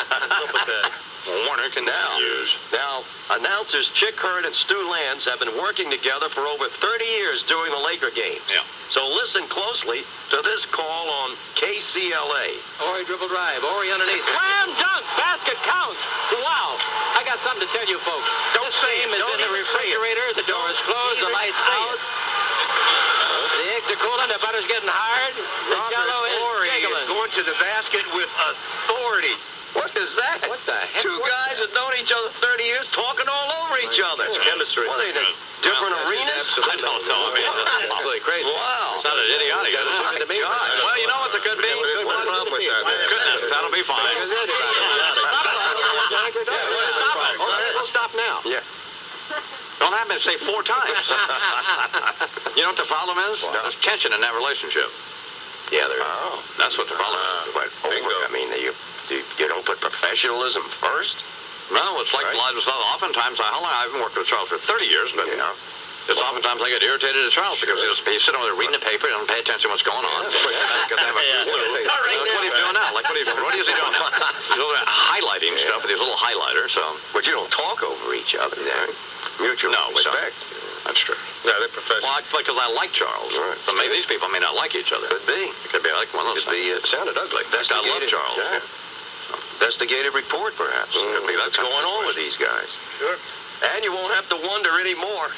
Warner can use. Now, announcers Chick Hearn and Stu Lance have been working together for over 30 years during the Laker games. Yeah. So listen closely to this call on KCLA. Ori dribble drive. Ori underneath. Slam dunk. Basket counts. Wow. I got something to tell you folks. This game is in the refrigerator. The door is closed. The lights out. The eggs are cooling. The butter's getting hard. The jello is jiggling. Going to the basket with authority. What is that? What the heck? Two guys that known each other 30 years talking all over each other. It's chemistry. What are they in different arenas? I don't know. I mean, absolutely crazy. Wow. Sounded idiotic. To me. Well, you know what? It could be. Good problem with that. Goodness, that'll be fine. We'll stop now. Yeah. Don't have me to say 4 times. You know what the problem is? There's tension in that relationship. Yeah, there. Oh. That's what the problem is. But I mean, you don't put professionalism first? No, it's like oftentimes, I've been working with Charles for 30 years, but it's oftentimes I get irritated at Charles because he's sitting over there reading the paper and don't pay attention to what's going on. Because they have a clue. Look what he's doing now. Like, what is he doing now? He's over there highlighting stuff with his little highlighter, so. But you don't talk over each other there. Mutual respect. That's true. Yeah, they're professional. Well, because I like Charles. Right. But maybe these people may not like each other. Could be. It could be like one of those things. It sounded ugly. I love Charles. Yeah. Investigative report, perhaps. Could be that's going on with these guys. Sure. And you won't have to wonder anymore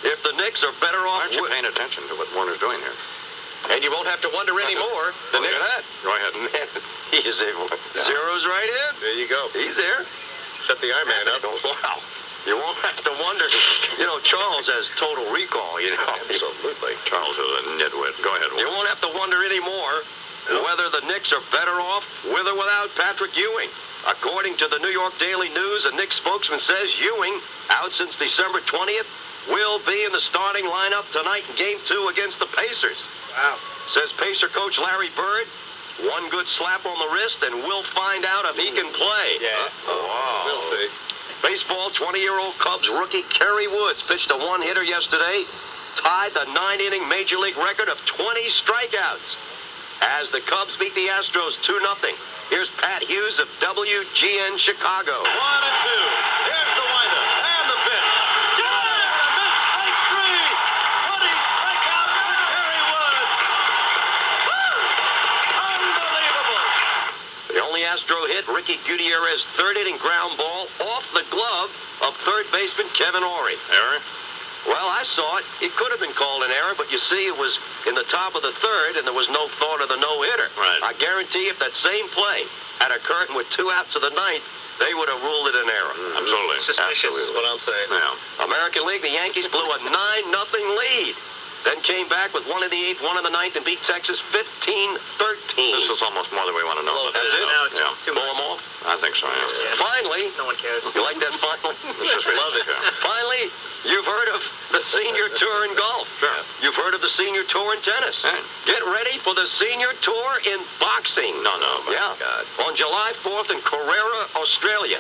if the Knicks are better off. Aren't you paying attention to what Warner's doing here? And you won't have to wonder anymore. Look at that. Go ahead. He is able. Zero's right in. There you go. He's there. Set the Iron Man up. Wow. You won't have to wonder. You know, Charles has total recall, you know. Absolutely. Charles is a nitwit. Go ahead, Warner. You won't have to wonder anymore whether the Knicks are better off with or without Patrick Ewing. According to the New York Daily News, a Knicks spokesman says Ewing, out since December 20th, will be in the starting lineup tonight in Game 2 against the Pacers. Wow. Says Pacer coach Larry Bird, one good slap on the wrist and we'll find out if he can play. Yeah. Wow. We'll see. Baseball, 20-year-old Cubs rookie Kerry Woods pitched a one-hitter yesterday, tied the 9-inning Major League record of 20 strikeouts as the Cubs beat the Astros 2-0. Here's Pat Hughes of WGN Chicago. 1-2. Here's the windup and the pitch. The only Astro hit, Ricky Gutierrez, third-inning ground ball off the glove of third baseman Kevin Ory. Error? Well, I saw it. It could have been called an error, but you see it was in the top of the third, and there was no thought of the no-hitter. Right. I guarantee if that same play had occurred with 2 outs of the ninth, they would have ruled it an error. Absolutely. Suspicious is what I'm saying. Yeah. American League, the Yankees blew a 9-0 lead. Then came back with 1 in the 8th, 1 in the 9th, and beat Texas 15-13. This is almost more than we want to know. That's it? Now it's too Blow much. them off? I think so, yeah. Finally, No one cares. you like that finally? Love it. Finally, you've heard of the senior tour in golf. Sure. You've heard of the senior tour in tennis. Hey. Get ready for the senior tour in boxing. No. Yeah. God. On July 4th in Carrera, Australia,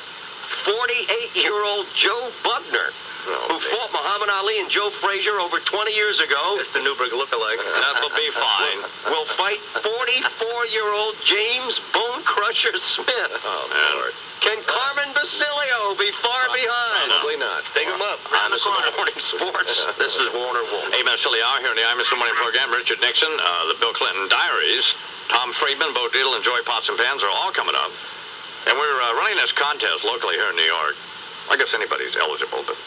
48-year-old Joe Bugner, who fought Muhammad Ali and Joe Frazier over 20 years ago. Mr. Newberg lookalike. That will be fine. Will fight 44-year-old James Bone Crusher Smith. Oh, Lord. Can Carmen Basilio be far behind? Probably not. Pick him up. On this morning sports, this is Warner Wolf. 8 minutes till the hour here in the Imus Morning program. Richard Nixon, the Bill Clinton Diaries, Tom Friedman, Bo Dietl, and Joey Potts and Fans are all coming up. And we're running this contest locally here in New York. I guess anybody's eligible, but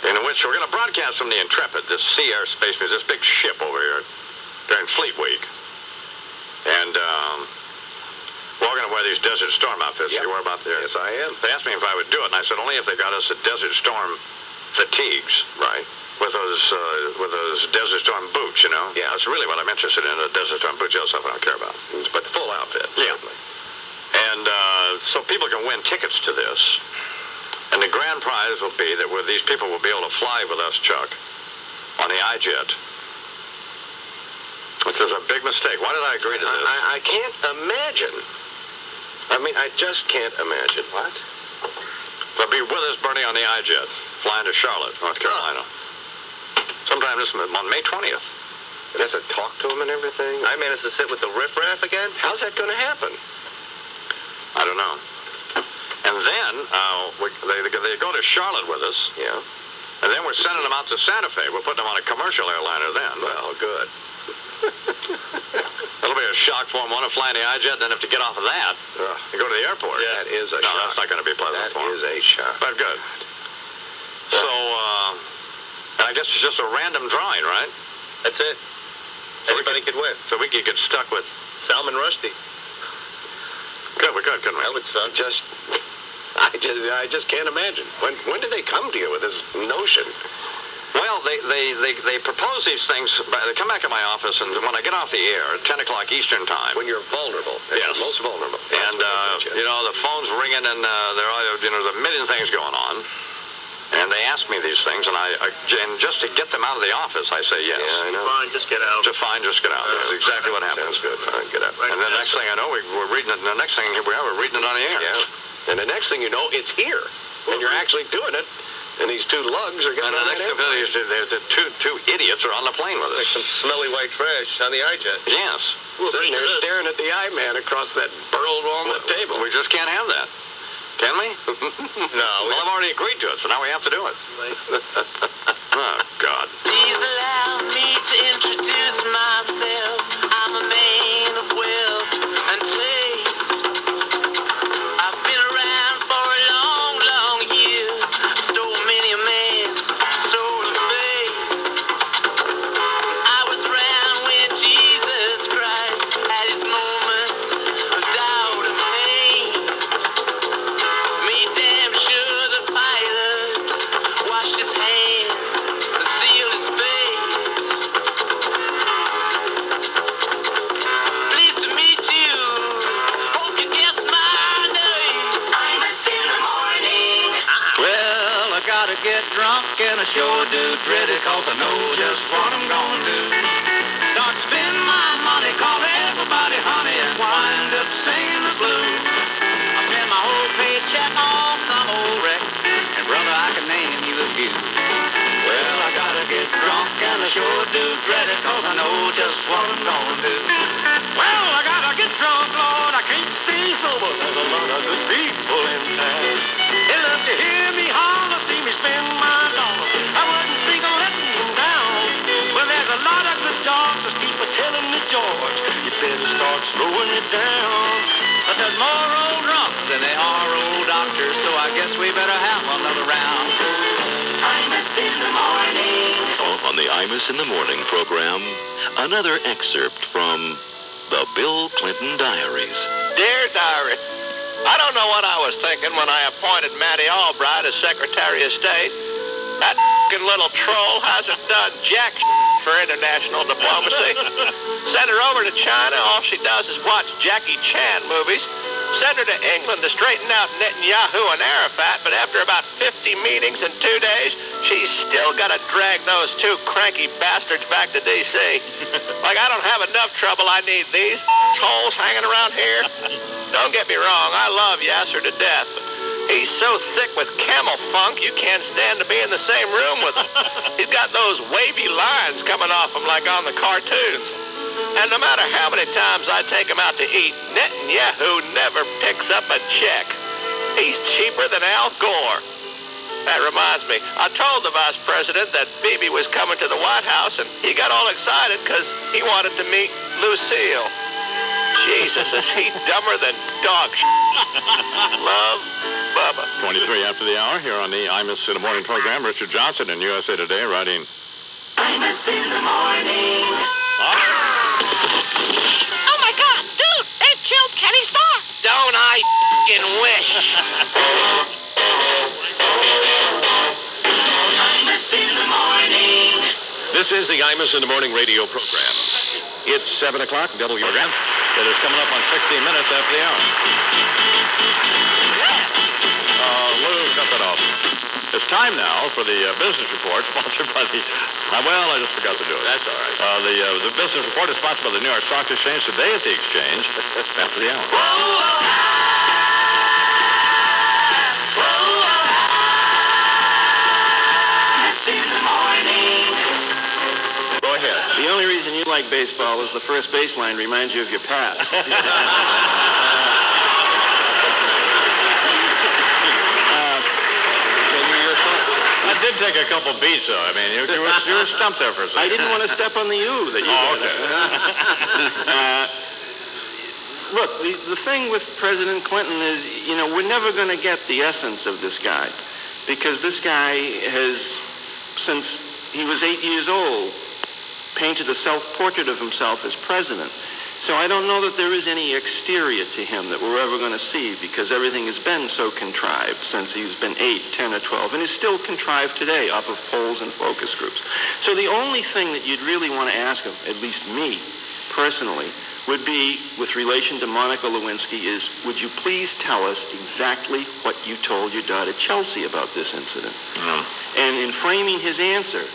in which we're going to broadcast from the Intrepid, this sea air space museum, this big ship over here during Fleet Week. And we're going to wear these Desert Storm outfits. You wear about there. Yes, I am. They asked me if I would do it, and I said only if they got us the Desert Storm fatigues. Right. With those Desert Storm boots, you know? Yeah. That's really what I'm interested in, the Desert Storm boots. The other stuff I don't care about. But the full outfit. Yeah. Certainly. And so people can win tickets to this. And the grand prize will be that these people will be able to fly with us, Chuck, on the iJet. Which is a big mistake. Why did I agree to this? I can't imagine. I mean, I just can't imagine. What? They'll be with us, Bernie, on the iJet, flying to Charlotte, North Carolina. Sometime on May 20th. And has to talk to him and everything? I managed to sit with the riffraff again? How's that going to happen? I don't know. And then they go to Charlotte with us. Yeah. And then we're sending them out to Santa Fe. We're putting them on a commercial airliner then. Well, good. It'll be a shock for them. Want to fly in the iJet, then have to get off of that and go to the airport. Yeah, that is a shock. No, that's not going to be pleasant for them. That is a shock. But good. So, and I guess it's just a random drawing, right? That's it. Anybody could win. So we could get stuck with Salman Rushdie. Good, we could, couldn't we? Well, it's I just can't imagine. When did they come to you with this notion? Well, they propose these things. They come back in my office, and when I get off the air at 10 o'clock Eastern time. When you're vulnerable. Yes. You're most vulnerable. And, the phone's ringing, and there's a million things going on. And they ask me these things, and and just to get them out of the office, I say yes. Yeah, I know. Fine, just get out. Just get out. That's exactly what happens. Sounds good. Fine, get out. And the next thing I know, we're reading it. And the next thing we're reading it on the air. Yeah. And the next thing you know, it's here. And you're actually doing it. And these two lugs are getting on the next thing, the two idiots are on the plane with us. Like some smelly white trash on the iJet. Yes. Sitting there staring at the I-Man across that burled walnut table. We just can't have that. Can we? No. Well, I've already agreed to it, so now we have to do it. Oh, God. Please allow me to introduce myself. I'm a man of wealth and taste. I've been around for a long, long year. Stole many a man's soul of faith. I was around when Jesus Christ had his moments of doubt and pain. Made damn sure the pilot washed his hands and sealed his face. Pleased to meet you. Hope you guessed my name. Imus in the morning. Well, I gotta get drunk and I sure do dread it, 'cause I know just what I'm gonna do. Start spending my money, call everybody honey, and wind up singing the blues. I spend my whole paycheck on some old wreck, and brother, I can name you a few. Well, I gotta get drunk and I sure do dread it, 'cause I know just what I'm gonna do. Well, I gotta get drunk, Lord, I can't stay sober. There's a lot of good people in town. They love to hear me holler, see me spend my dollars. I wouldn't think of letting them down. Well, there's a lot of good dogs that keep telling me, George, you better start slowing it down. But there's more old drunks than there are old doctors, so I guess we better have another round. Imus in the morning. On the Imus in the Morning program, another excerpt from the Bill Clinton Diaries. Dear Diary, I don't know what I was thinking when I appointed Mattie Albright as Secretary of State. That f***ing little troll hasn't done jack for international diplomacy. Send her over to China, all she does is watch Jackie Chan movies. Send her to England to straighten out Netanyahu and Arafat, but after about 50 meetings in 2 days, she's still got to drag those two cranky bastards back to D.C. Like I don't have enough trouble, I need these holes hanging around here. Don't get me wrong, I love Yasser to death, but he's so thick with camel funk you can't stand to be in the same room with him. He's got those wavy lines coming off him like on the cartoons. And no matter how many times I take him out to eat, Netanyahu never picks up a check. He's cheaper than Al Gore. That reminds me, I told the vice president that Bibi was coming to the White House, and he got all excited because he wanted to meet Lucille. Jesus, is he dumber than dog shit? Love, Bubba. 23 after the hour here on the Imus in the Morning program. Richard Johnson in USA Today writing. Imus in the morning. Oh my God, dude, they killed Kenny Starr. Don't fucking wish. Imus in the morning. This is the Imus in the Morning radio program. It's 7 o'clock, W program. It is coming up on 16 minutes after the hour. Lou, cut that off. It's time now for the business report, sponsored by the... I just forgot to do it. That's all right. The business report is sponsored by the New York Stock Exchange. Today at the exchange, after the hour. In the morning. Go ahead. The only reason you like baseball is the first baseline reminds you of your past. I did take a couple beats, though. I mean, you were stumped there for a second. I didn't want to step on the U that you did. Okay. Look, the thing with President Clinton is, we're never going to get the essence of this guy. Because this guy has, since he was 8 years old, painted a self-portrait of himself as president. So I don't know that there is any exterior to him that we're ever going to see, because everything has been so contrived since he's been 8, 10, or 12, and is still contrived today off of polls and focus groups. So the only thing that you'd really want to ask him, at least me personally, would be, with relation to Monica Lewinsky, is, would you please tell us exactly what you told your daughter Chelsea about this incident? And in framing his answer,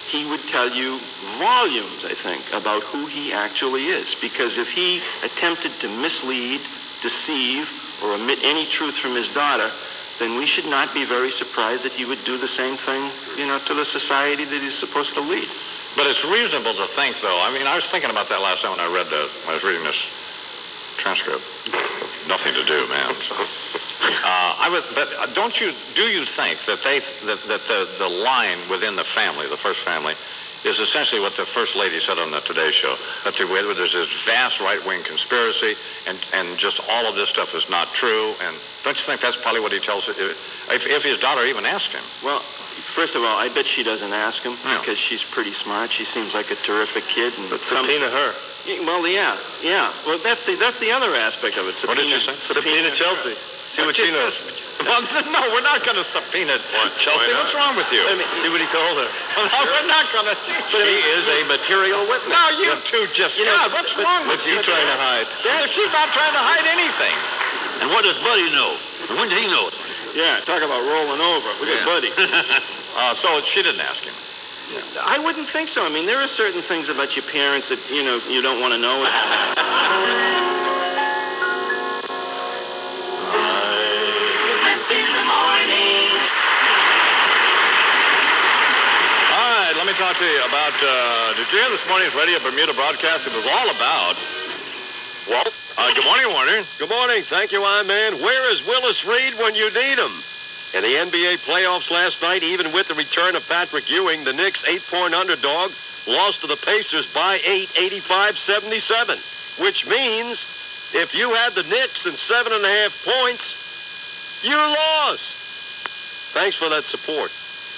he would tell you volumes, I think, about who he actually is. Because if he attempted to mislead, deceive, or omit any truth from his daughter, then we should not be very surprised that he would do the same thing, to the society that he's supposed to lead. But it's reasonable to think, though. I mean, I was thinking about that last time when I was reading this transcript. Nothing to do, man. So, but do you think that the line within the family, the first family, is essentially what the First Lady said on the Today Show, that there's this vast right-wing conspiracy, and just all of this stuff is not true? And don't you think that's probably what he tells it, if his daughter even asked him? Well, first of all, I bet she doesn't ask him, because she's pretty smart. She seems like a terrific kid. But subpoena her. Well, yeah. Well, that's the other aspect of it. What did you say? Subpoena Chelsea. See what she knows. Well, no, we're not going to subpoena Chelsea. What's wrong with you? See what he told her. No, we're not going to. She is a material witness. No, you two just... God, what's wrong with you? What's she trying to hide? She's not trying to hide anything. And what does Buddy know? When did he know it? Yeah, talk about rolling over. Look at Buddy. So she didn't ask him. I wouldn't think so. I mean, there are certain things about your parents that, you don't want to know. In the morning. All right, let me talk to you about, did you hear this morning's Radio Bermuda broadcast? It was all about, good morning, Warner. Good morning. Thank you, I-Man. Where is Willis Reed when you need him? In the NBA playoffs last night, even with the return of Patrick Ewing, the Knicks, 8-point underdog, lost to the Pacers by 8, 85-77, which means if you had the Knicks in 7.5 points, you lost. Thanks for that support.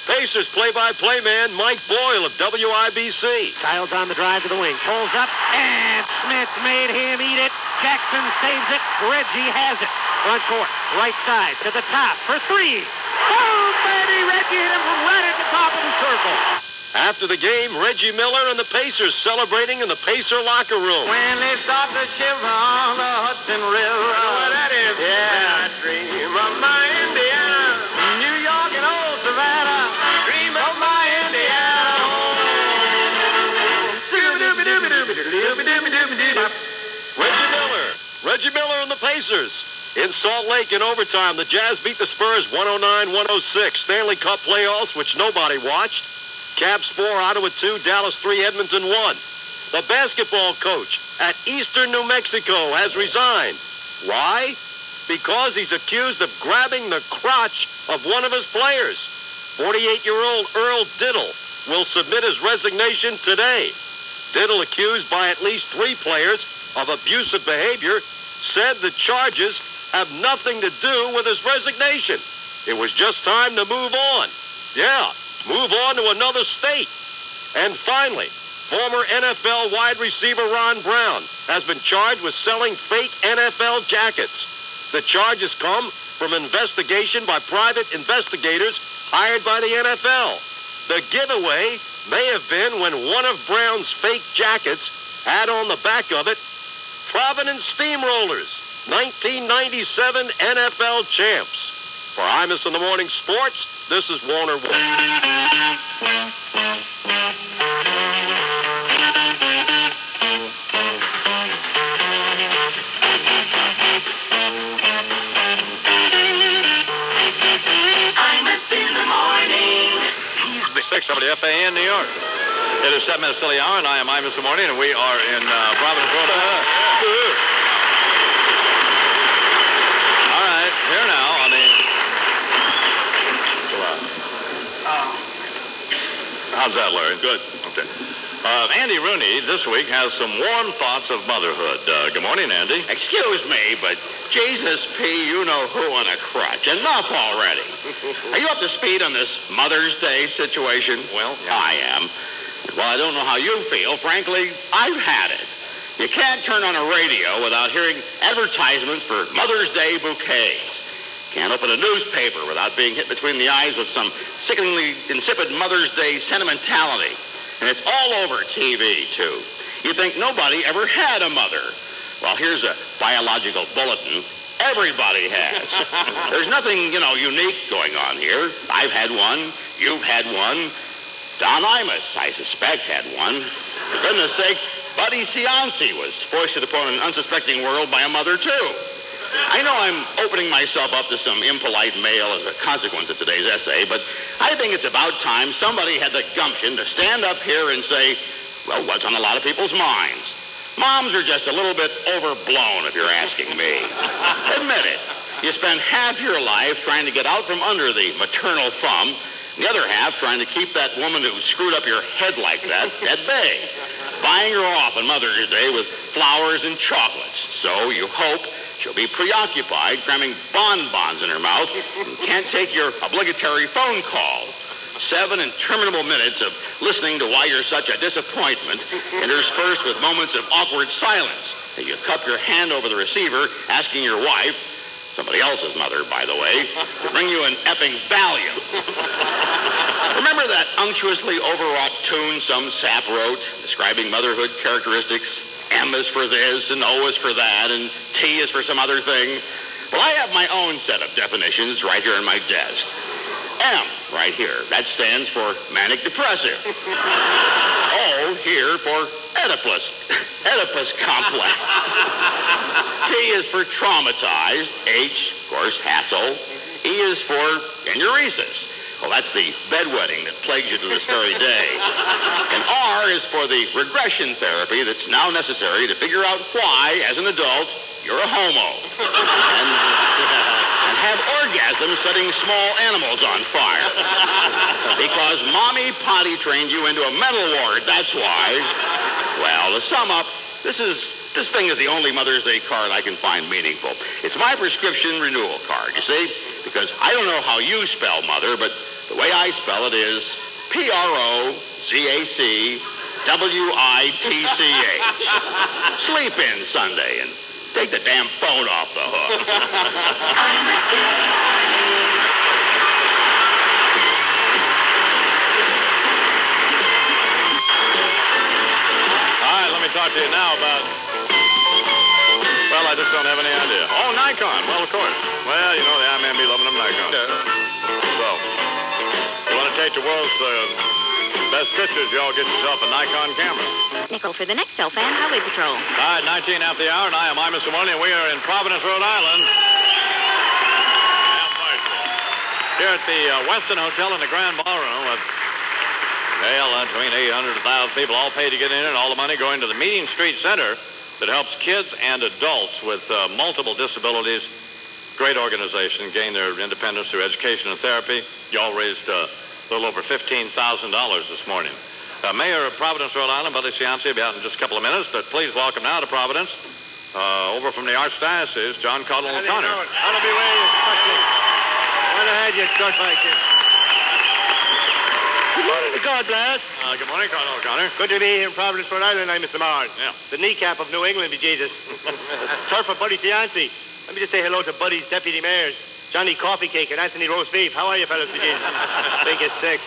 Pacers play-by-play man Mike Boyle of WIBC. Childs on the drive to the wing. Pulls up, and Smith's made him eat it. Jackson saves it. Reggie has it. Front court, right side, to the top for three. Boom, baby! Reggie hit him from right at the top of the circle. After the game, Reggie Miller and the Pacers celebrating in the Pacer locker room. When they start to shiver on the Hudson River. You know what that is? Yeah. I dream of my Indiana. New York and old Savannah. Dream of my Indiana. Reggie Miller and the Pacers. In Salt Lake in overtime, the Jazz beat the Spurs 109-106. Stanley Cup playoffs, which nobody watched. Caps 4, Ottawa 2, Dallas 3, Edmonton 1. The basketball coach at Eastern New Mexico has resigned. Why? Because he's accused of grabbing the crotch of one of his players. 48-year-old Earl Diddle will submit his resignation today. Diddle, accused by at least 3 players of abusive behavior, said the charges have nothing to do with his resignation. It was just time to move on. Yeah, move on to another state. And finally, former NFL wide receiver Ron Brown has been charged with selling fake NFL jackets. The charges come from investigation by private investigators hired by the NFL. The giveaway may have been when one of Brown's fake jackets had on the back of it, Providence Steamrollers, 1997 NFL champs. For Imus in the Morning Sports, this is Warner. Imus in the morning. 6 WFAN, New York. It is 7 minutes till the hour, and I am Imus in the morning, and we are in Providence, Rhode Island. All right, here now on the... How's that, Larry? Good. Okay. Andy Rooney this week has some warm thoughts of motherhood. Good morning, Andy. Excuse me, but Jesus P., you know who on a crutch. Enough already. Are you up to speed on this Mother's Day situation? Well, yeah. I am. Well, I don't know how you feel. Frankly, I've had it. You can't turn on a radio without hearing advertisements for Mother's Day bouquets. Can't open a newspaper without being hit between the eyes with some sickeningly insipid Mother's Day sentimentality. And it's all over TV, too. You think nobody ever had a mother. Well, here's a biological bulletin. Everybody has. There's nothing, unique going on here. I've had one. You've had one. Don Imus, I suspect, had one. For goodness sake, Buddy Cianci was foisted upon an unsuspecting world by a mother, too. I know I'm opening myself up to some impolite mail as a consequence of today's essay, but I think it's about time somebody had the gumption to stand up here and say, well, what's on a lot of people's minds? Moms are just a little bit overblown, if you're asking me. Admit it. You spend half your life trying to get out from under the maternal thumb, and the other half trying to keep that woman who screwed up your head like that at bay, buying her off on Mother's Day with flowers and chocolates. So you hope she'll be preoccupied cramming bonbons in her mouth and can't take your obligatory phone call. 7 interminable minutes of listening to why you're such a disappointment, interspersed with moments of awkward silence. And you cup your hand over the receiver, asking your wife, somebody else's mother, by the way, to bring you an epping Valium. Remember that unctuously overwrought tune some sap wrote, describing motherhood characteristics? M is for this, and O is for that, and T is for some other thing. Well, I have my own set of definitions right here on my desk. M, right here, that stands for manic depressive. O here for Oedipus complex. T is for traumatized. H, of course, hassle. E is for enuresis. Well, that's the bedwetting that plagues you to this very day. And R is for the regression therapy that's now necessary to figure out why, as an adult, you're a homo. And have orgasms setting small animals on fire. Because mommy potty trained you into a mental ward, that's why. Well, to sum up, this thing is the only Mother's Day card I can find meaningful. It's my prescription renewal card, you see? Because I don't know how you spell mother, but the way I spell it is PROZACWITCH. Sleep in Sunday and take the damn phone off the hook. All right, let me talk to you now about... Well, I just don't have any idea. Oh, Nikon. Well, of course. Well, you know, the I-Man be loving them Nikon. Yeah. So, you want to take the world's best pictures, you all get yourself a Nikon camera. Nickel for the next L-Fan Highway Patrol. All right, 19 after the hour, and I am Imus Simone, and we are in Providence, Rhode Island. Here at the Westin Hotel in the Grand Ballroom. Between 800 to 1,000 people all paid to get in, and all the money going to the Meeting Street Center that helps kids and adults with multiple disabilities. Great organization, gain their independence through education and therapy. You all raised a little over $15,000 this morning. Mayor of Providence, Rhode Island, Buddy Cianci, will be out in just a couple of minutes, but please welcome now to Providence, over from the Archdiocese, John Cottle O'Connor. I'll be waiting. What ahead, you dirtbag. Good morning to God, bless. Good morning, Colonel O'Connor. Good to be here in Providence, Rhode Island, I'm Mr. Marr. Yeah. The kneecap of New England, be Jesus. Turf of Buddy Cianci. Let me just say hello to Buddy's deputy mayors, Johnny Coffee Cake and Anthony Roast Beef. How are you, fellas? Think you're sick.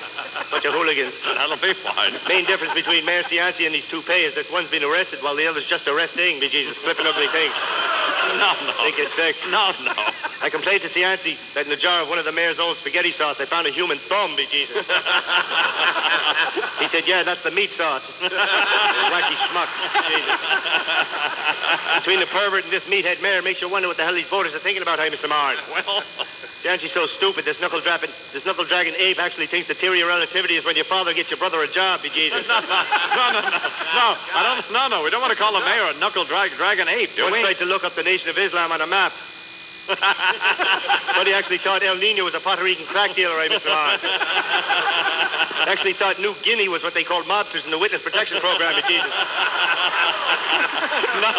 Bunch of hooligans. That'll be fine. Main difference between Mayor Cianci and these two pay is that one's been arrested while the other's just arresting. Be Jesus, flipping ugly things. No. Think you're sick? No. I complained to Cianci that in the jar of one of the mayor's own spaghetti sauce, I found a human thumb, be Jesus. He said, yeah, that's the meat sauce. Wacky schmuck. Jesus. Between the pervert and this meathead mayor makes you wonder what the hell these voters are thinking about, hey, Mr. Marn. Well... Cianci's so stupid, this knuckle-dragging ape actually thinks the theory of relativity is when your father gets your brother a job, be Jesus. No. We don't want to call the mayor a knuckle-dragging ape, do we? Once tried to look up the Nation of Islam on a map. But he actually thought El Nino was a Puerto Rican crack dealer, right, Mr. Marn? Actually thought New Guinea was what they called mobsters in the witness protection program, be Jesus. No.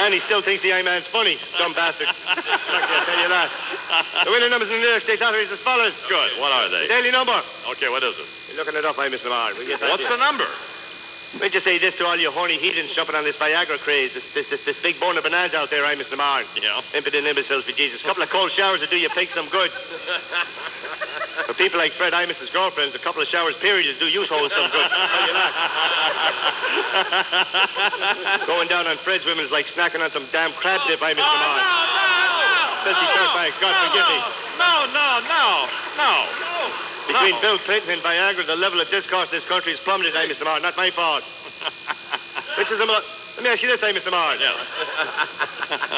And he still thinks the I-Man's funny, dumb bastard. I'll tell you that. The winning numbers in the New York State Lottery is as follows. Good. What are they? The daily number. Okay, what is it? You're looking it up, Mr. Marr. What's the number? Let me just say this to all you horny heathens jumping on this Viagra craze. This big bone of bonanza out there, Mr. Marr. Yeah. Impudent imbeciles, for Jesus. A couple of cold showers will do your pig some good. For people like Fred Imus's girlfriends, a couple of showers period will do you holes some good. I'll tell you that. Going down on Fred's women is like snacking on some damn crab dip, Mr. Marr. Filthy dirtbags, God forgive me. No. Between Bill Clinton and Viagra, the level of discourse in this country is plummeted, Mr. Marr. Not my fault. Let me ask you this, Mr. Marr. Yeah.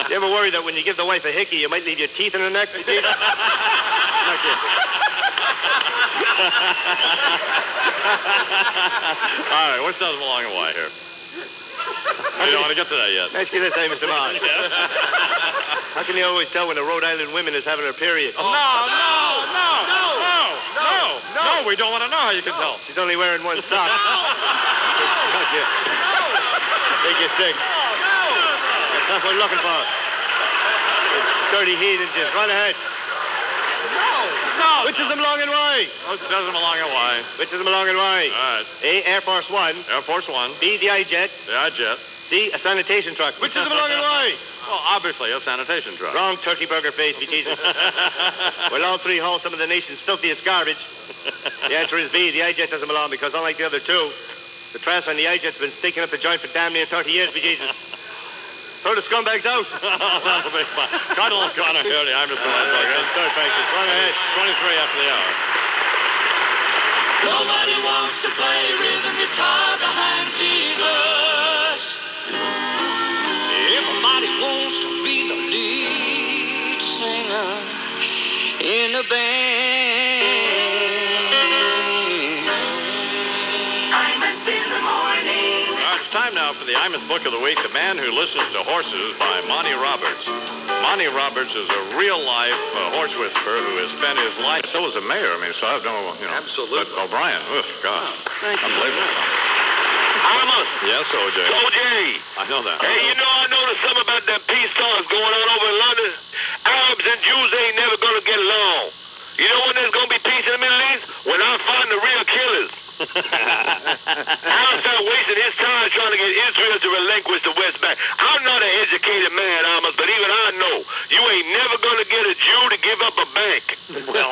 You ever worry that when you give the wife a hickey, you might leave your teeth in her neck? Not yet. All right, we're still along the way here. We don't want to get to that yet. Ask you this, Mr. Marr. How can you always tell when a Rhode Island woman is having her period? No, we don't want to know how you can tell. She's only wearing one sock. Think you're sick. That's not what we're looking for. Dirty heathens, just run ahead. No. Which is them long and why? Which is them along and why? Which is them long and why? All right. A, Air Force One. Air Force One. B, the I-Jet. The I-Jet. C, a sanitation truck. Which is them long and why? Well, obviously, a sanitation truck. Wrong turkey burger face, be Jesus. Well, all three haul some of the nation's filthiest garbage. The answer is B, the I-Jet doesn't belong because unlike the other two, the trash on the I-Jet's been stinking up the joint for damn near 30 years, be Jesus. Throw the scumbags out. That'll be fine. Cuddle O'Connor here, the Imus program. Dirtbags, just run ahead. 23 after the hour. Nobody wants to play rhythm guitar behind Jesus. Everybody wants to be the lead singer in a band. Imus in the morning. All right, it's time now for the Imus Book of the Week, The Man Who Listens to Horses by Monty Roberts. Monty Roberts is a real-life horse whisperer who has spent his life. So is the mayor. I mean, so I have no, Absolutely. But O'Brien, God. Thank you. Unbelievable. Imus. Yes, O.J. O.J. I know that. Hey, I noticed something about that peace talks going on over in London. Arabs and Jews ain't never going to get along. You know when there's going to be peace in the Middle East? When I find the real killers. I'll start wasting his time trying to get Israel to relinquish the West Bank. I'm not an educated man, Amos, but even I know you ain't never going to get a Jew to give up a bank. Well,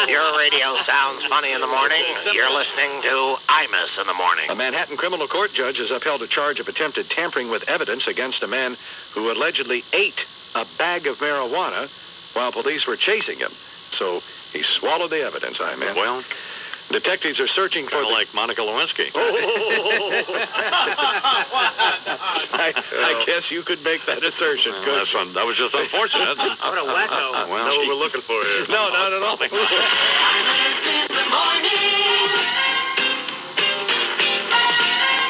your radio sounds funny in the morning. You're listening to Imus in the morning. A Manhattan criminal court judge has upheld a charge of attempted tampering with evidence against a man who allegedly ate a bag of marijuana while police were chasing him. So he swallowed the evidence, I mean. Well, detectives are searching for like Monica Lewinsky. I guess you could make that assertion. Good. That was just unfortunate. What a wacko. Well, That's what we're looking for here. No, not at all. Imus in the morning.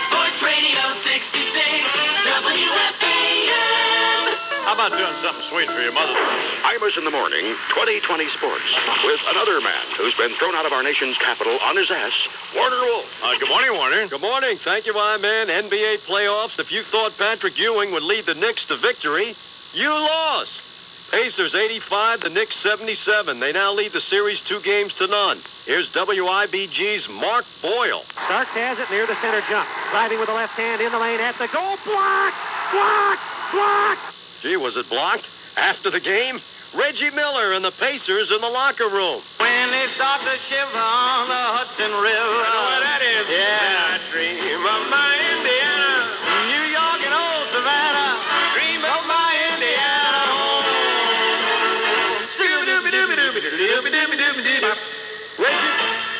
Sports Radio 66, WFAN. How about doing something sweet for your mother? Imus in the morning, 2020 Sports, with another man who's been thrown out of our nation's capital on his ass, Warner Wolf. Good morning, Warner. Good morning. Thank you, my man. NBA playoffs. If you thought Patrick Ewing would lead the Knicks to victory, you lost. Pacers 85, the Knicks 77. They now lead the series 2-0. Here's WIBG's Mark Boyle. Starks has it near the center jump. Driving with the left hand in the lane at the goal. Blocked! Blocked! Blocked! Gee, was it blocked? After the game, Reggie Miller and the Pacers in the locker room. When they start to shiver on the Hudson River. I know what that is. Yeah. I dream of my Indiana, New York and old Savannah. Dream of my Indiana home.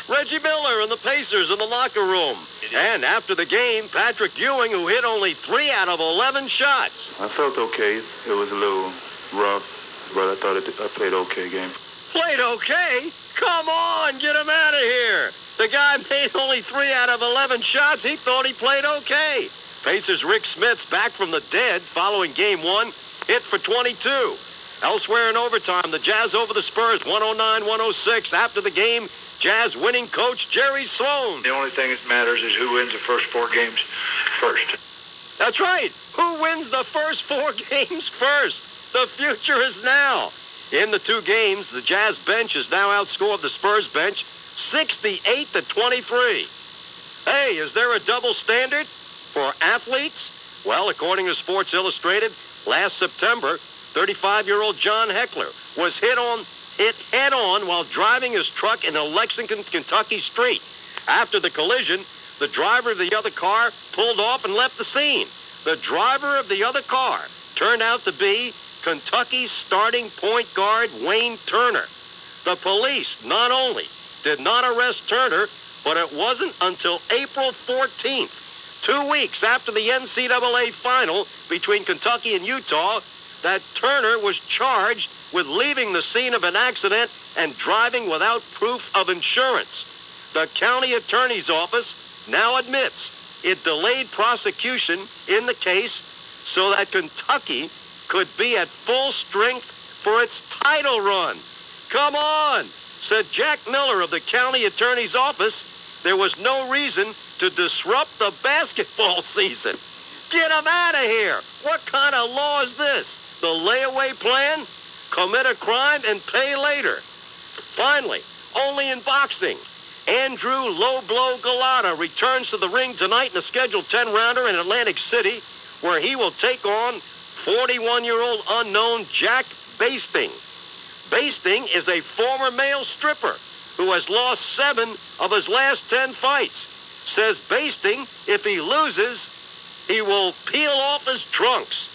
Reggie Miller and the Pacers in the locker room. And after the game, Patrick Ewing, who hit only 3 out of 11 shots. I felt okay. It was a little rough, but I thought I played okay game. Played okay? Come on, get him out of here. The guy made only 3 out of 11 shots. He thought he played okay. Pacers' Rick Smith's back from the dead following Game 1, hit for 22. Elsewhere in overtime, the Jazz over the Spurs, 109-106. After the game, Jazz winning coach Jerry Sloan. The only thing that matters is who wins the first 4 games first. That's right. Who wins the first 4 games first? The future is now. In the 2 games, the Jazz bench has now outscored the Spurs bench 68-23. Hey, is there a double standard for athletes? Well, according to Sports Illustrated, last September, 35-year-old John Heckler was hit head-on while driving his truck in a Lexington, Kentucky street. After the collision, the driver of the other car pulled off and left the scene. The driver of the other car turned out to be Kentucky's starting point guard Wayne Turner. The police not only did not arrest Turner, but it wasn't until April 14th, 2 weeks after the NCAA final between Kentucky and Utah, that Turner was charged with leaving the scene of an accident and driving without proof of insurance. The county attorney's office now admits it delayed prosecution in the case so that Kentucky could be at full strength for its title run. Come on, said Jack Miller of the county attorney's office. There was no reason to disrupt the basketball season. Get them out of here. What kind of law is this? The layaway plan? Commit a crime and pay later. Finally, only in boxing, Andrew Low Blow Galata returns to the ring tonight in a scheduled 10-rounder in Atlantic City, where he will take on 41-year-old unknown Jack Basting. Basting is a former male stripper who has lost 7 of his last 10 fights. Says Basting, if he loses, he will peel off his trunks.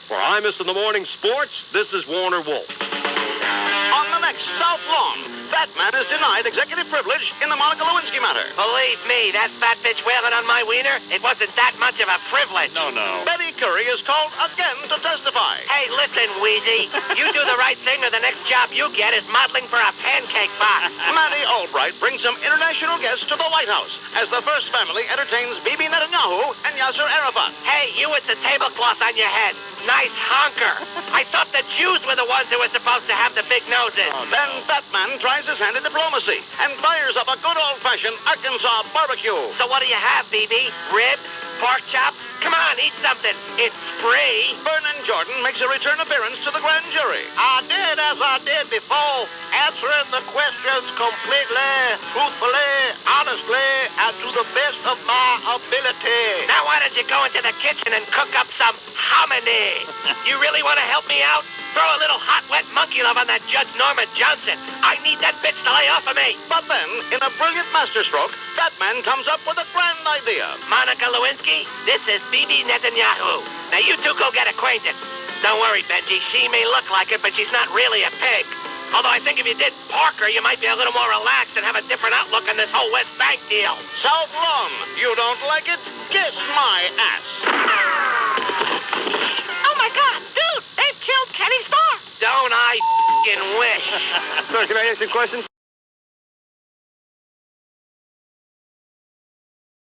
For Imus in the Morning Sports, this is Warner Wolf. On the next South Lawn, that man is denied executive privilege in the Monica Lewinsky matter. Believe me, that fat bitch wailing on my wiener, it wasn't that much of a privilege. No. Betty Curry is called again to testify. Hey, listen, Wheezy. You do the right thing or the next job you get is modeling for a pancake box. Matty Albright brings some international guests to the White House as the first family entertains Bibi Netanyahu and Yasser Arafat. Hey, you with the tablecloth on your head. Nice honker. I thought the Jews were the ones who were supposed to have the big noses. Then that man tries his hand at diplomacy and fires up a good old-fashioned Arkansas barbecue. So what do you have, BB? Ribs? Pork chops? Come on, eat something. It's free. Vernon Jordan makes a return appearance to the grand jury. I did as I did before, answering the questions completely, truthfully, honestly, and to the best of my ability. Now why don't you go into the kitchen and cook up some hominy? You really want to help me out? Throw a little hot, wet monkey love on that Judge Norma Johnson. I need that bitch to lay off of me. But then, in a brilliant masterstroke, that man comes up with a grand idea. Monica Lewinsky, this is Bibi Netanyahu. Now you two go get acquainted. Don't worry, Benji. She may look like it, but she's not really a pig. Although I think if you did Parker, you might be a little more relaxed and have a different outlook on this whole West Bank deal. South Lawn, you don't like it? Kiss my ass. Oh, my God, dude, they've killed Kenny Starr. Don't I f***ing wish. Sir, can I ask you a question?